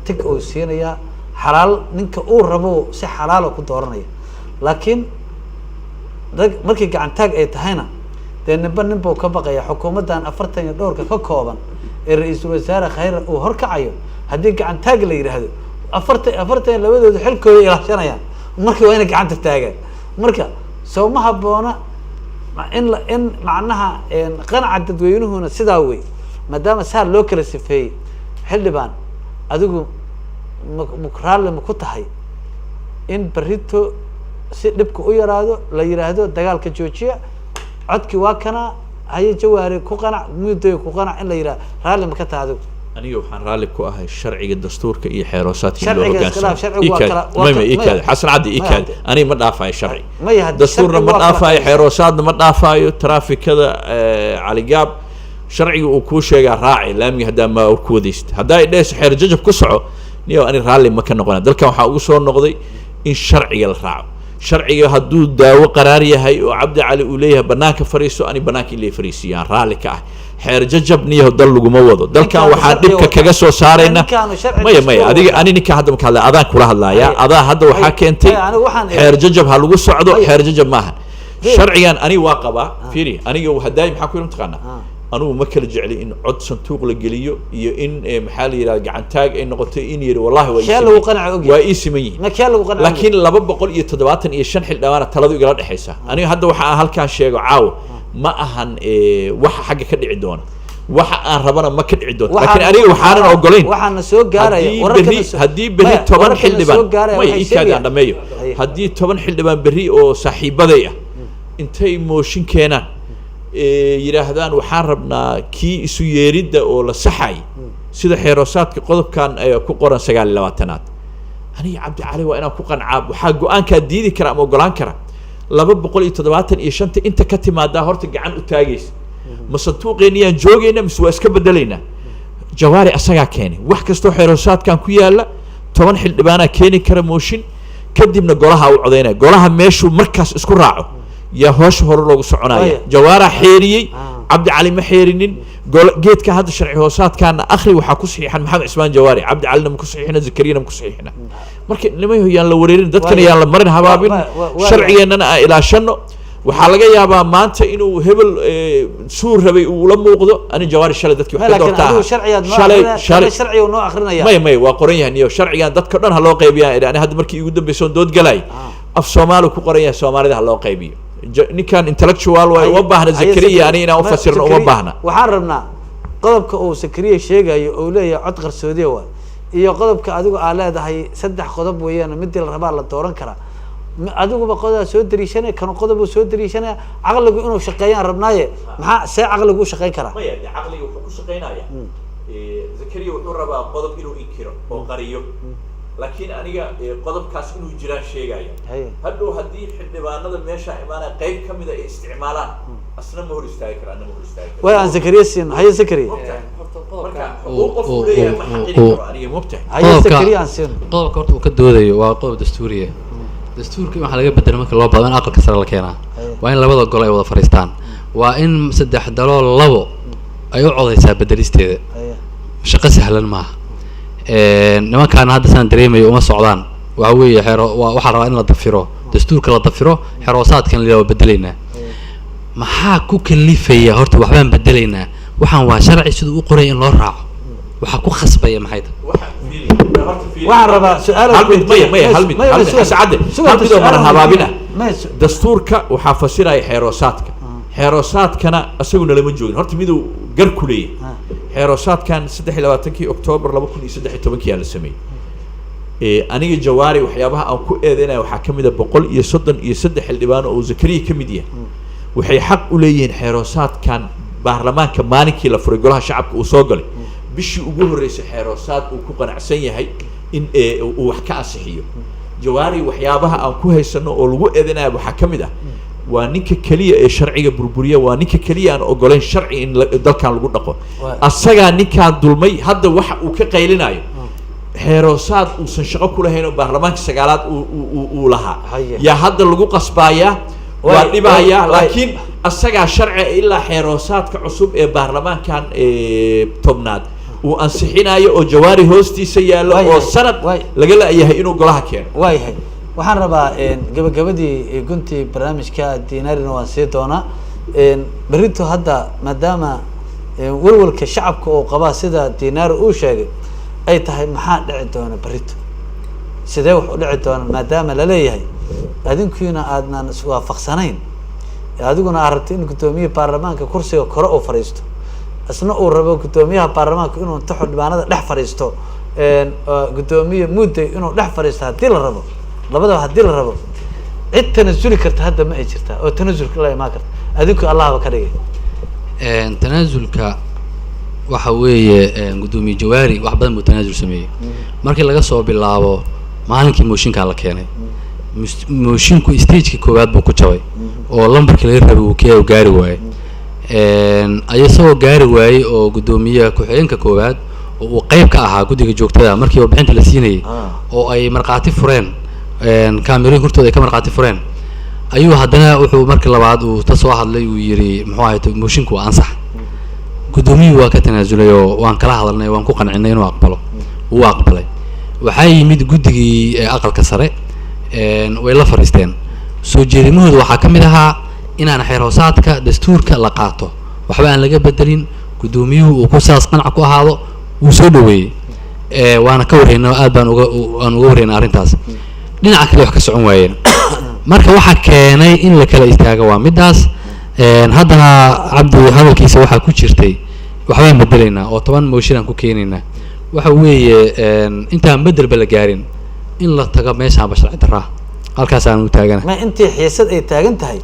tig uu siinaya xalaal ninka uu rabo si xalaal ku dooranaya. laakiin markii gacantaag ay tahayna dee ninbuu ka baqaya. xukuumaddan 40 iyo dhowrka ka kooban ee ra-iisul wasaare Khayre uu horkacayo haddii gacantaag la yiraahdo 40 labadooda xilkooda ilaashanayaan, marka waa inay gacanta taagaan. marka soo ma habboona in macnaha qanaca dadweynuhuna sidaa wey, maadaama saa loo kala sifeeyey. xildhibaan adigu raalli ma ku tahay in berrito si dhibka u yaraado la yiraahdo dagaalka joojiya, codkii waa kana haye Jawaari ku qanac, muddo ku qanac in la yiraahdo raalli ma ka tahay adigu? aniga waxaan raalli ku ahay sharciga dastuurka iyo xeeroosaadka xasan cabdi ikaad aniga ma dhaafayo sharci dastuurna ma dhaafayo xeeroosaadna ma dhaafayo traafikada caligaab sharciga uu kuu sheegaa raaci laamiga haddaa ma ku wadaysid haddaa idhees xeer jajab ku soco niyo ani raalli ma ka noqona. dalkan waxaa ugu soo noqday in sharciga la raaco. sharciga hadduu daawo qaraar yahay oo Cabdi Cali uu leeyahay banaanka fariiso ani banaanka ilaa fariisiyaan raalli ka ah. xeer jajab niyo dal laguma wado. dalkan waxaa dhibka kaga soo saarayna maya adiga ani ninka hadda marka hadlaa adaan kula hadlaaya adaa hadda waxaa keentay xeer jajab ha lagu socdo. xeer jajab maahan sharcigan ani waa qabaa. fiiri aniga haddaay maxaa ku yiri taqaana anugu ma kala jecli in cod santuuq la geliyo iyo in maxaa la yiraahdaa gacantaag ay noqotay in yiri wallahi waa ii siman yihiin. laakiin 275 xildhibaan taladu igala dhaxaysa. aniga hadda waxa aan halkaan sheego caaw ma ahan waxa xagga ka dhici doona, waxa aan rabana ma ka dhici doonto. laakiin aniga waxaanan ogolayn waxaana soo gaaraya haddii berri 10 xildhibaan way ikaadaan dhameeyo haddii 10 xildhibaan berri oo saaxiibaday ah intay mooshin keenaan yiraahdaan waxaan rabnaa kii isu yeeridda oo la saxay sida xeeroosaadka qodobkan ku qoran 29aad aniga Cabdi Cali waa inaan ku qancaa. waxaa go-aankaa diidi kara ama ogolaan kara 275 inta ka timaadaa horta gacan u taagaysa ma sanduuqeenniyaan joogayna mise waa iska bedelaynaa jawaari asagaa keenay wax kastoo xeeroosaadkan ku yaala 10 xildhibaanaa keeni kara mooshin kadibna golaha u codaynaya golaha meeshuu markaas isku raaco yaa hoosha hore loogu soconaya jawaaraa xeeriyey cabdi cali ma xeerinin geedka hadda sharci hoosaadkaana akhri waxaa ku saxiixan maxamed cismaan jawaari cabdi calina ma ku saxiixina zakariyana ma ku saxiixina marka nimayo yaan la wareerin dadkana yaan la marin habaabin sharcigeennana aan ilaashano waxaa laga yaabaa maanta inuu hebel suur rabay uu la muuqdo ani jawaari shalay dadkii wax ka doortaa sharciga noo akrinaya may waa qoran yahay niyo sharcigan dadka dhan ha loo qaybiyaa yani hadda markii ugu dambeysay dood galay af Soomaali ku qoran yahay Soomaalida ha loo qaybiyo ninkan intellectual waa uma baahna zakariya ani inaan u fasirno uma baahna waxaan rabnaa qodobka uu zakariya sheegayo oo leeyahay cod qarsoodiye waa iyo qodobka adigu aad leedahay 3 qodob weeyaan mid la rabaa la dooran karaa adiguba qodob soo dariishanay kan qodob soo dariishanay aqligu inuu shaqeeyaan rabnaaye maxaa see aqligu u shaqeyn karaa maya aqligu wuxuu ku shaqeynaya zakariya wuxuu rabaa qodob inuu inkiro oo qariyo laakiin aniga qodobkaas inuu jiraan sheegaya hadhow haddii xildhibaanada meesha imaanaya qayb ka mid ah ay isticmaalaan asna ma hor istaagi karaan ma hor istaagi karaan way aan zakariya siin haye zakariya marka qof uu leeyahay ma xaqin karo aniga mugtahay haye zakariya aan siin qodobka horta uu ka doodayo waa qodob dastuuriye dastuurka waxa laga bedelay marka loo badan aqalka sare la keenaa waa in labada gol ay wada fariistaan waa in 3 dalool labo ay u codaysaa bedelisteeda shaqo sahlan maaha nimankaan hadda saan dareemayo uma socdaan waxa weeye xero waxa rabaa in la dafiro dastuurka la dafiro xeroosaadkan la bedelaynaa maxaa ku kalifaya horta waxbaan bedelaynaa waxaan waa sharci sidoo u qoray in loo raaco waxa ku khasbaya maxay waxaan rabaa su'aal hal mid oo mar habaabina dastuurka waxaa fasiraya xeroosaadka xeroosaadkana asaguna lama joogin horta miduu gar ku leeyahay xeroosaadkan 23 Oktoobar 2013 la sameeyay aniga jawaari waxyaabaha aan ku eedeynaa waxaa kamid ah 133 xildhibaan oo zakariya kamid yahay waxay xaq u leeyihiin xeroosaadkan baarlamaanka maalinkii la furay golaha shacabka uu soo galay bishii ugu horeysay xeroosaad uu ku qanacsan yahay in uu wax ka ansixiyo jawaari waxyaabaha aan ku haysano oo lagu eedeynaa waxaa kamid ah waa ninka kaliya ee sharciga burburiya waa ninka kaliya aan ogoleyn sharci in dalkan lagu dhaqo asagaa ninkaan dulmay hadda waxa uu ka qaylinayo xeroosaad uusan shaqo ku lahayn oo baarlamaanka 9aad uu lahaa yaa hadda lagu qasbayaa waa dhibaya laakiin asagaa sharci ilaa xeroosaadka cusub ee baarlamaankan 10aad uu ansixinayo oo jawaari hoostiisa yaalo oo sanad laga leeyahay inuu golaha keeno waayahay waxaan rabaa gabagabadii guntii barnaamijka diinaarina waan sii doonaa berito hadda maadaama walwalka shacabka oo qabaa sida diinaar uu sheegay ay tahay maxaa dhici doona berito sidee wax u dhici doona maadaama la leeyahay adinkiina aadnan iswaafaqsanayn adiguna aad rabtay in gudoomiyaha baarlamaanka kursiga kore oo fariisto asna uu rabo gudoomiyaha baarlamaanka inuu inta xildhibaanada dhex fariisto gudoomiye mudday inuu dhex fariisto haddii la rabo labadaba haddii la rabo cid tanasuli karta hadda ma ay jirtaa oo tanasulka la imaan karta adinku allahba ka dhigay tanaasulka waxa weeye gudoomiye jawaari wax badan buu tanaasul sameeyay markii laga soo bilaabo maalinkii mooshinka la keenay moshinku stage-ka koowaad buu ku jabay oo lambarkii laga rabay uu ka gaari waayay ayasoo gaari waayay oo gudoomiyaha ku-xigeenka koowaad oo uu qayb ka ahaa guddiga joogtada markii warbixinta la siinayay oo ay marqaati fureen kaamirooyin hortooda ay ka marqaati fureen ayuu haddana wuxuu markii labaad uu ta soo hadlay uu yiri muxuu ahayd moshinku waa ansax gudoomiyuhu waa ka tanaasulay oo waan kala hadalnay waan ku qancinay inuu aqbalo uu aqbalay waxaa yimid guddigii aqalka sare way la fariisteen soo jeedimahooda waxaa ka mid ahaa inaan xeroosaadka dastuurka la qaato waxba aan laga bedelin gudoomiyuhu uu ku saas qanac ku ahaado uu soo dhaweeyay waana ka warreynaa aad baan uga warreynaa arrintaas dhinaca kale wax ka socon waayeen marka waxa keenay in la kala istaago waa midaas haddana cabdi hadalkiisa waxaa ku jirtay waxbaan bedelaynaa oo 10 mooshin aan ku keenaynaa waxa weeye intaan bedelba la gaarin in la tago meeshaan basharci daraa halkaas aan u taaganahay ma intii xiisad ay taagan tahay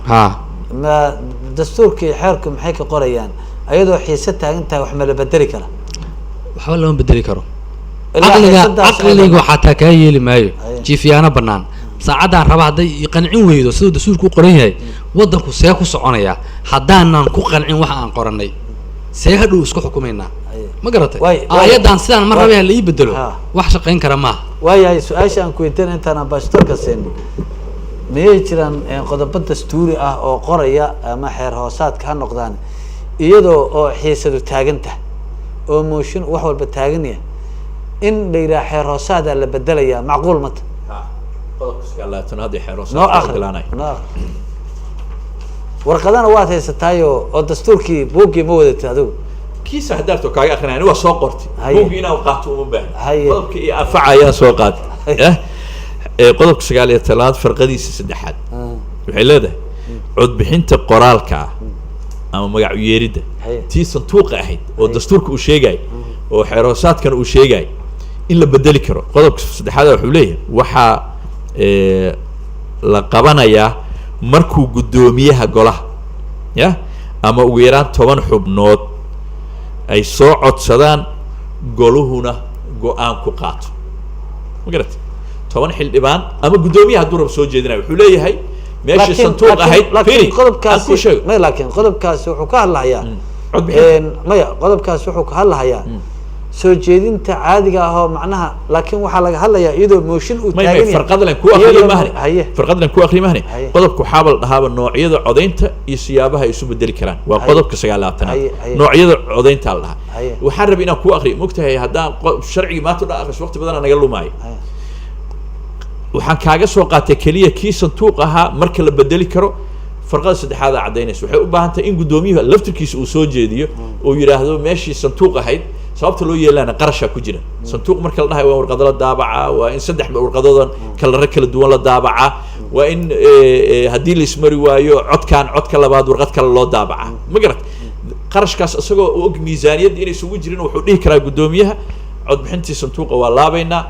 ma dastuurkii xeerku maxay ka qorayaan ayadoo xiisad taagan tahay wax ma la bedeli kara waxba lama bedeli karo aqliga xataa kaa yeeli maayo jiifiyaana bannaan saacadaan raba hadday qancin weydo siduu dastuurku u qoran yahay waddanku see ku soconaya haddaanan ku qancin waxa aan qorannay see hadhow isku xukumaynaa ma garatay aayadan sidaan mar rabay la ii bedelo wax shaqayn kara maaha waayahay su-aasha aan ku weydiin intaan ambassadorka siin miyay jiraan qodobo dastuuri ah oo qoraya ama xeer hoosaadka ha noqdaan iyadoo oo xiisadu taagan tahay oo mooshin wax walba taagan yahay in la yidhaha xeer hoosaada la bedelayaa macquul mata noo akri warqadana waad haysataayo oo dastuurkii buuggii ma wadatid adigu kiisa hadaarto kaaga akrinaya waa soo qortay buuggii inaa qaato uma baahna qodobka iyo anfacayaan soo qaatay qodobka 9 farqadiisa saddexaad waxay leedahay codbixinta qoraalka ah ama magac u yeeridda tii sanduuqa ahayd oo dastuurka uu sheegay oo xeeroosaadkan uu sheegay in la bedeli karo qodobka saddexaad wuxuu leeyahay waxa la qabanayaa markuu guddoomiyaha golaha ya ama ugu yaraan 10 xubnood ay soo codsadaan goluhuna go'aan ku qaato ma garatay 10 xildhibaan ama guddoomiyaha hadduu rabo soo jeedinayo wuxuu leeyahay meeshii sanduuq ahayd qodobkaasi ma laakiin qodobkaasi wuxuu ka hadlahayaa maya qodobkaasi wuxuu ka hadlahayaa soo jeedinta caadiga ah oo macnaha laakiin waxaa laga hadlayaa iyadoo mooshin uu taagan yahay farqadan ku akhri mahne qodobku xaabal dhahaaba noocyada codaynta iyo siyaabaha ay isu bedeli karaan waa qodobka 9 noocyada codaynta la dhahaa waxaan rabay inaan ku akhri mugtahay haddaan sharciga maanta dha akhris waqti badan naga lumaayo waxaan kaaga soo qaatay kaliya kii sanduuq ahaa marka la bedeli karo farqada saddexaad cadaynaysa waxay u baahan tahay in guddoomiyaha laftirkiisa uu soo jeediyo oo yiraahdo meeshii sanduuq ahayd sababta loo yeelana qarasha ku jira sanduuq marka la dhahay waa warqado la daabaca waa in saddex warqadoodan kala duwan la daabaca waa in haddii la ismari waayo codka labaad warqad kale loo daabaca ma garat qarashkaas isagoo og miisaaniyad inay isugu jirin wuxuu dhihi karaa guddoomiyaha codbixintii sanduuqa waa laabaynaa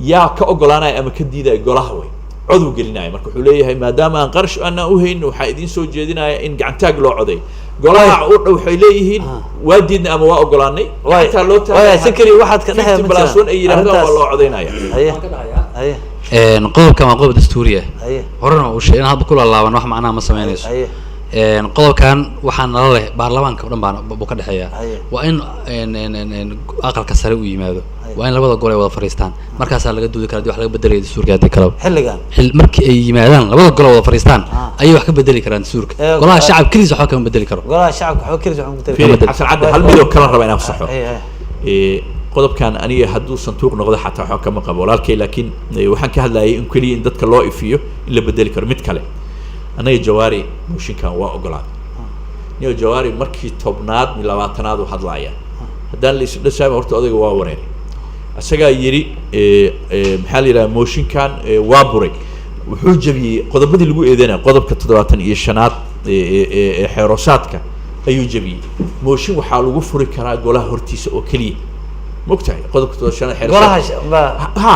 yaa ka ogolaanaya ama ka diidaya golaha way coduu gelinaya marka wuxuu leeyahay maadaama aan qarash aan u hayn waxaa idiin soo jeedinaya in gacantaag loo coday golaha u dhow waxay leeyihiin waa diidna ama waa ogolaanay inta loo taagay sikri waxaad ka dhahay ma jiraan ay yiraahdaan waa loo codaynaya qodobkan waa qodob dastuuri ah horena uu sheegay in hadba kula laaban wax macnaha ma sameynayso qodobkan waxaa nala leh baarlamaanka oo dhan baa ka dhexeeya waa in aqalka sare u yimaado waa in labada gol ay wada fariistaan markaasaa laga doodi karaa wax laga bedelayo dastuurka haddii kalaba xilligan markii ay yimaadaan labada gol wada fariistaan ayay wax ka bedeli karaan dastuurka golaha shacab keliis waxba kama bedeli karo golaha shacabka waxba keliis waxba ka bedeli karo xasan cadde hal mid oo kala raba inaan saxo qodobkan aniga hadduu sanduuq noqdo xataa waxba kama qabo walaalkay laakiin waxaan ka hadlayay in keliya in dadka loo ifiyo in la bedeli karo mid kale anaga jawaari mooshinkan waa ogolaaday niyo jawaari markii 10aad 20aad uu hadlaaya haddaan la isu dhasaama horta odayga waa wareeray asagaa yiri maxaa la yidhaha mooshinkan waa buray wuxuu jabiyey qodobadii lagu eedeynaya qodobka 75aad xeeroosaadka ayuu jabiyey mooshin waxaa lagu furi karaa golaha hortiisa oo keliya mogtahay qodobka 75 golaha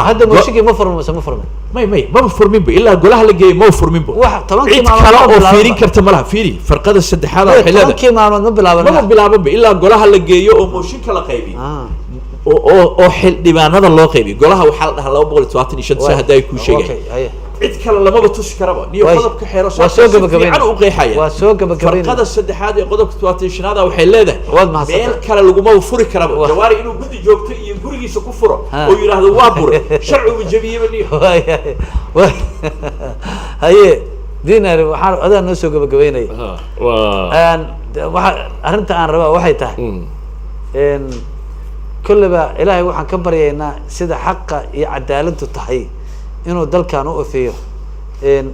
hadda mooshinkii ma furmin ما فورمين بي إلا قولها لقي ما فورمين بي عيد كلا أو فيرين كرت ملها فيري فرقة السد هذا حلال كي ما بلعب بي إلا قولها لقي أو موشين كلا قيبي أو حل ديوان هذا الله قيبي قولها وحل ده الله بقول تواتني شد سهل ده يكون شيء عيد كلا لما بتوش كربا نيو قدب كحيرة وسوق بكبرين عنو قي حياة وسوق بكبرين فرقة السد هذا قدب تواتني شن هذا وحل ده بيل كلا لقوا ما فوري كربا جواري إنه بدي جوكتي يقولي سكفره ويراه هذا وابور شرعه بالجبيه مني هاي دينار waxaan adan noo soo gabagabeynay waxa arinta aan rabaa waxay tahay kullaba ilaahay waxaan ka baryaynaa sida xaqa iyo cadaaladdu tahay inuu dalkan u ofiyo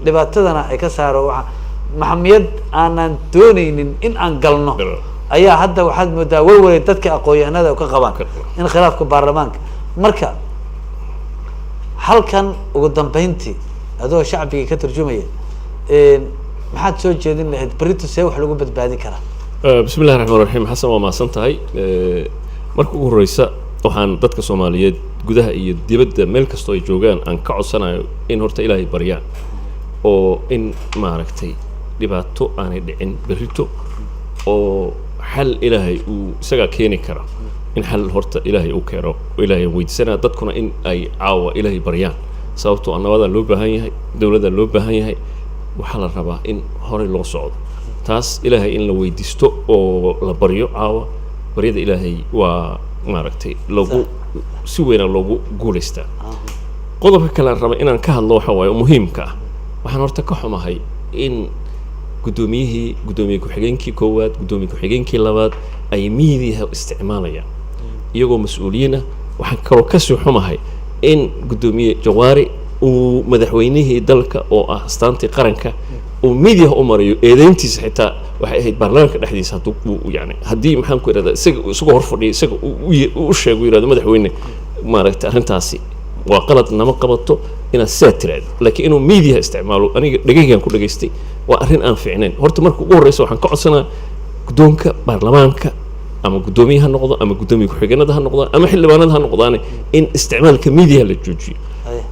dhibaatadana ay ka saaro waxa maxamiyad aanan doonaynin in aan galno ayaa hadda waxaad moodaa walwalay dadka aqoon-yahanada ka qabaan in khilaafka baarlamaanka marka halkan ugu dambeyntii adoo shacbiga ka tarjumaya maxaad soo jeedin lahayd berito see wax lagu badbaadin karaa بسم الله الرحمن الرحيم حسن وما سنتهي marka ugu horeysa waxaan dadka Soomaaliyeed gudaha iyo dibadda meel kasto ay joogaan aan ka codsanayo in horta Ilaahay baryaan oo in maaragtay dhibaato aanay dhicin berito oo xal Ilaahay uu isaga keeni kara in xal horta Ilaahay uu keeno Ilaahay weydiisana dadkuna in ay caawa Ilaahay baryaan sababtoo ah nabadaa loo baahan yahay dowladdaa loo baahan yahay waxaa la rabaa in horey loo socdo taas ilaahay in la weydiisto oo la baryo caawa baryada ilaahay waa maaragtay lagu si weyn loogu guulaystaa qodobka kale aan raba inaan ka hadlo waxa waaye muhiimka ah waxaan horta ka xumahay in gudoomiye ku-xigeenkii koowaad gudoomiye ku-xigeenkii labaad ay miidiyaha isticmaalayaan iyagoo mas-uuliyiin ah waxaan kaloo kasii xumahay in gudoomiye jawaari uu madaxweynihii dalka oo ah astaantii qaranka uu miidiyaha u marayo eedeyntiisa xitaa waxay ahayd baarlamaanka dhexdiisa yani haddii maxaan ku irahdaa isagoo hor fadhiya isaga u sheego yirahdo madaxweyne maaragtay arrintaasi waa qalad nama qabato inaad sidaa tiraahdo laakiin inuu miidiyaha isticmaalo aniga dhegaygaan ku dhageystay waa arrin aan fiicnayn horta marka ugu horreysa waxaan ka codsanaa guddoonka baarlamaanka ama guddoomiye ha noqdo ama guddoomiye ku-xigeenada ha noqdaan ama xildhibaanada ha noqdaane in isticmaalka miidiyaha la joojiyo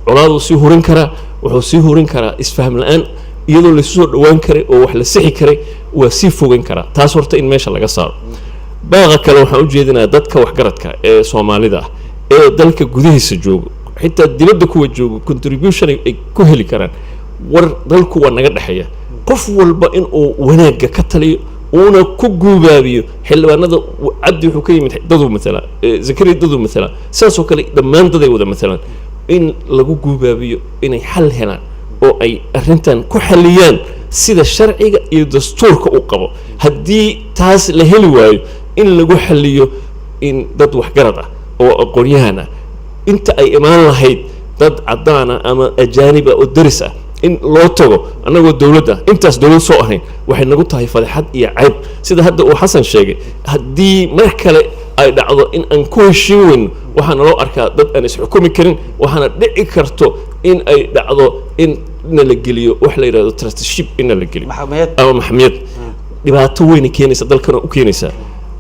colaaduu sii hurin karaa wuxuu sii hurin karaa isfaham la-aan iyadoo laysu soo dhawaan karay oo wax la sixi karay waa sii fogeyn karaa taas horta in meesha laga saaro baaqa kale waxaan u jeedinayaa dadka waxgaradka ee soomaalida ah ee dalka gudihiisa joogo xitaa dibadda kuwa joogo contribution ay ku heli karaan war dalku waa naga dhexeeya qof walba in uu wanaagga ka taliyo uuna ku guubaabiyo xildhibaanada cabdi wuxuu ka yimid daduu matala zakari daduu matala sidaasoo kale dhammaan daday wada matalaan in lagu guubaabiyo inay xal helaan oo ay arrintan ku xaliyaan sida sharciga iyo dastuurka u qabo haddii taas la heli waayo in lagu xaliyo in dad waxgarad ah oo aqoonyahan ah inta ay imaan lahayd dad cadaan ah ama ajaanib ah oo daris ah in loo tago annagoo dowladda intaas dowlad soo ahayn waxay nagu tahay fadeexad iyo cayb sida hadda uu xasan sheegay haddii mar kale ay dhacdo in aan ku heshiin weyno waxaana loo arkaa dad aan isxukumi karin waxaana dhici karto in ay dhacdo in na la geliyo wax la yidhahdo trusteeship in la geliyo ama maxamiyad dhibaato weyn keenaysa dalkana u keenaysa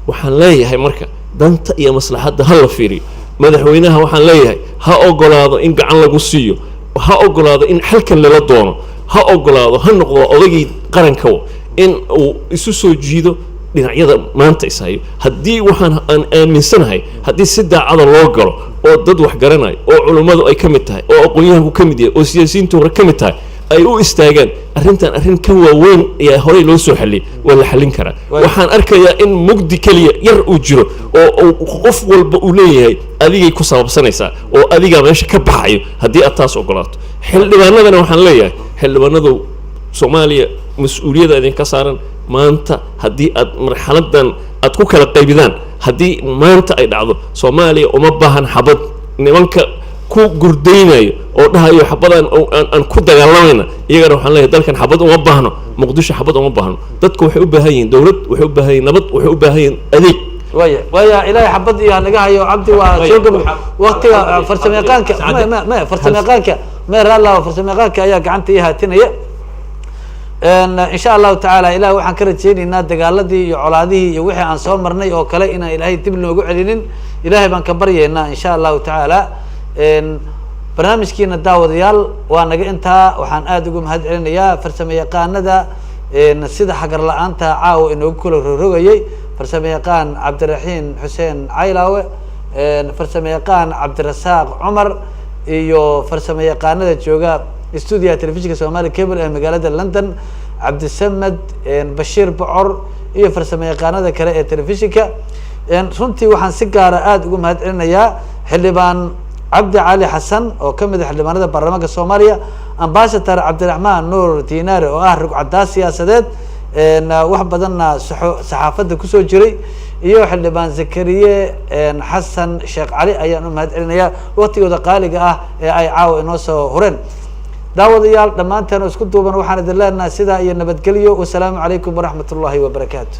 waxaan leeyahay marka danta iyo maslaxadda ha la fiiriyo madaxweynaha waxaan leeyahay ha ogolaado in gacan lagu siiyo ha ogolaado in xalkan lala doono ha ogolaado ha noqdo odagii qaranka in uu isu soo jiido dhinacyada maanta ishayo haddii waxaan aan aaminsanahay haddii si daacada loo galo oo dad wax garanayo oo culummadu ay ka mid tahay oo aqoonyahanku ka mid yahay oo siyaasiyiintu hore ka mid tahay ay u istaagaan arrintan arrin ka waaweyn ayaa horey loo soo xalliyay waa la xallin karaa waxaan arkayaa in mugdi keliya yar uu jiro oo qof walba uu leeyahay adigay ku sababsanaysaa oo adigaa meesha ka baxayo haddii aad taas ogolaato xildhibaanadana waxaan leeyahay xildhibaanadu soomaaliya mas-uuliyadda idinka saaran maanta haddii aad marxaladan aad ku kala qaybidaan haddii maanta ay dhacdo soomaaliya uma baahan xabad nimanka ku gurdaynayo oo dhahayo xabadaan aan ku dagaalamayna iyagana waxaan leeyahay dalkan xabad uma baahno muqdisho xabad uma baahno dadku waxay u baahan yihiin dowlad waxay u baahan yihiin nabad waxay u baahan yihiin adeeg waya ilaahay xabad iyo naga hayo cabdi waa soo gab waqtiga farsamayaqaanka ma farsamayaqaanka ma raala farsamayaqaanka ayaa gacanta ii haatinaya إن شاء الله تعالى إله وحن كرتين إن دجالدي يعلاده يوحي عن صوم مرني أو كلا إن إلهي تبلغ وجعلين إلهي بنكبريه إن شاء الله تعالى إن برنامج كينا الدعوة ديال وأنا أنت وحن أدقم هاد يا فرسمي قان ندى إن السيد حجر لا أنت عاو إنه كل رجعي فرسمي قان عبد الرحيم حسين عيلاوي إن فرسمي قان عبد الرزاق عمر يو فرسمي قان ندى جوجا استوديو تلفزيون سومالي كيبل مقالة لندن عبد السمد بشير بعر iyo farsamayaqaanada kale ee telefishinka runtii waxaan si gaar ah aad ugu mahadcelinayaa xildhibaan cabdi cali xasan oo ka mid ah xildhibaanada baarlamaanka Soomaaliya ambassador Cabdiraxmaan Nuur Diinaare oo ah rugcada siyaasadeed wax badanna saxaafadda ku soo jiray iyo xildhibaan Zakariye Xasan Sheekh Cali ayaan u mahadcelinayaa waqtigooda qaaliga ah ee ay caaw inoo soo horeen daawadayaal dhamaanteen isku duuban waxaan idin leenahay sidaa iyo nabadgelyo wassalaamu calaykum waraxmatullaahi wabarakaatuh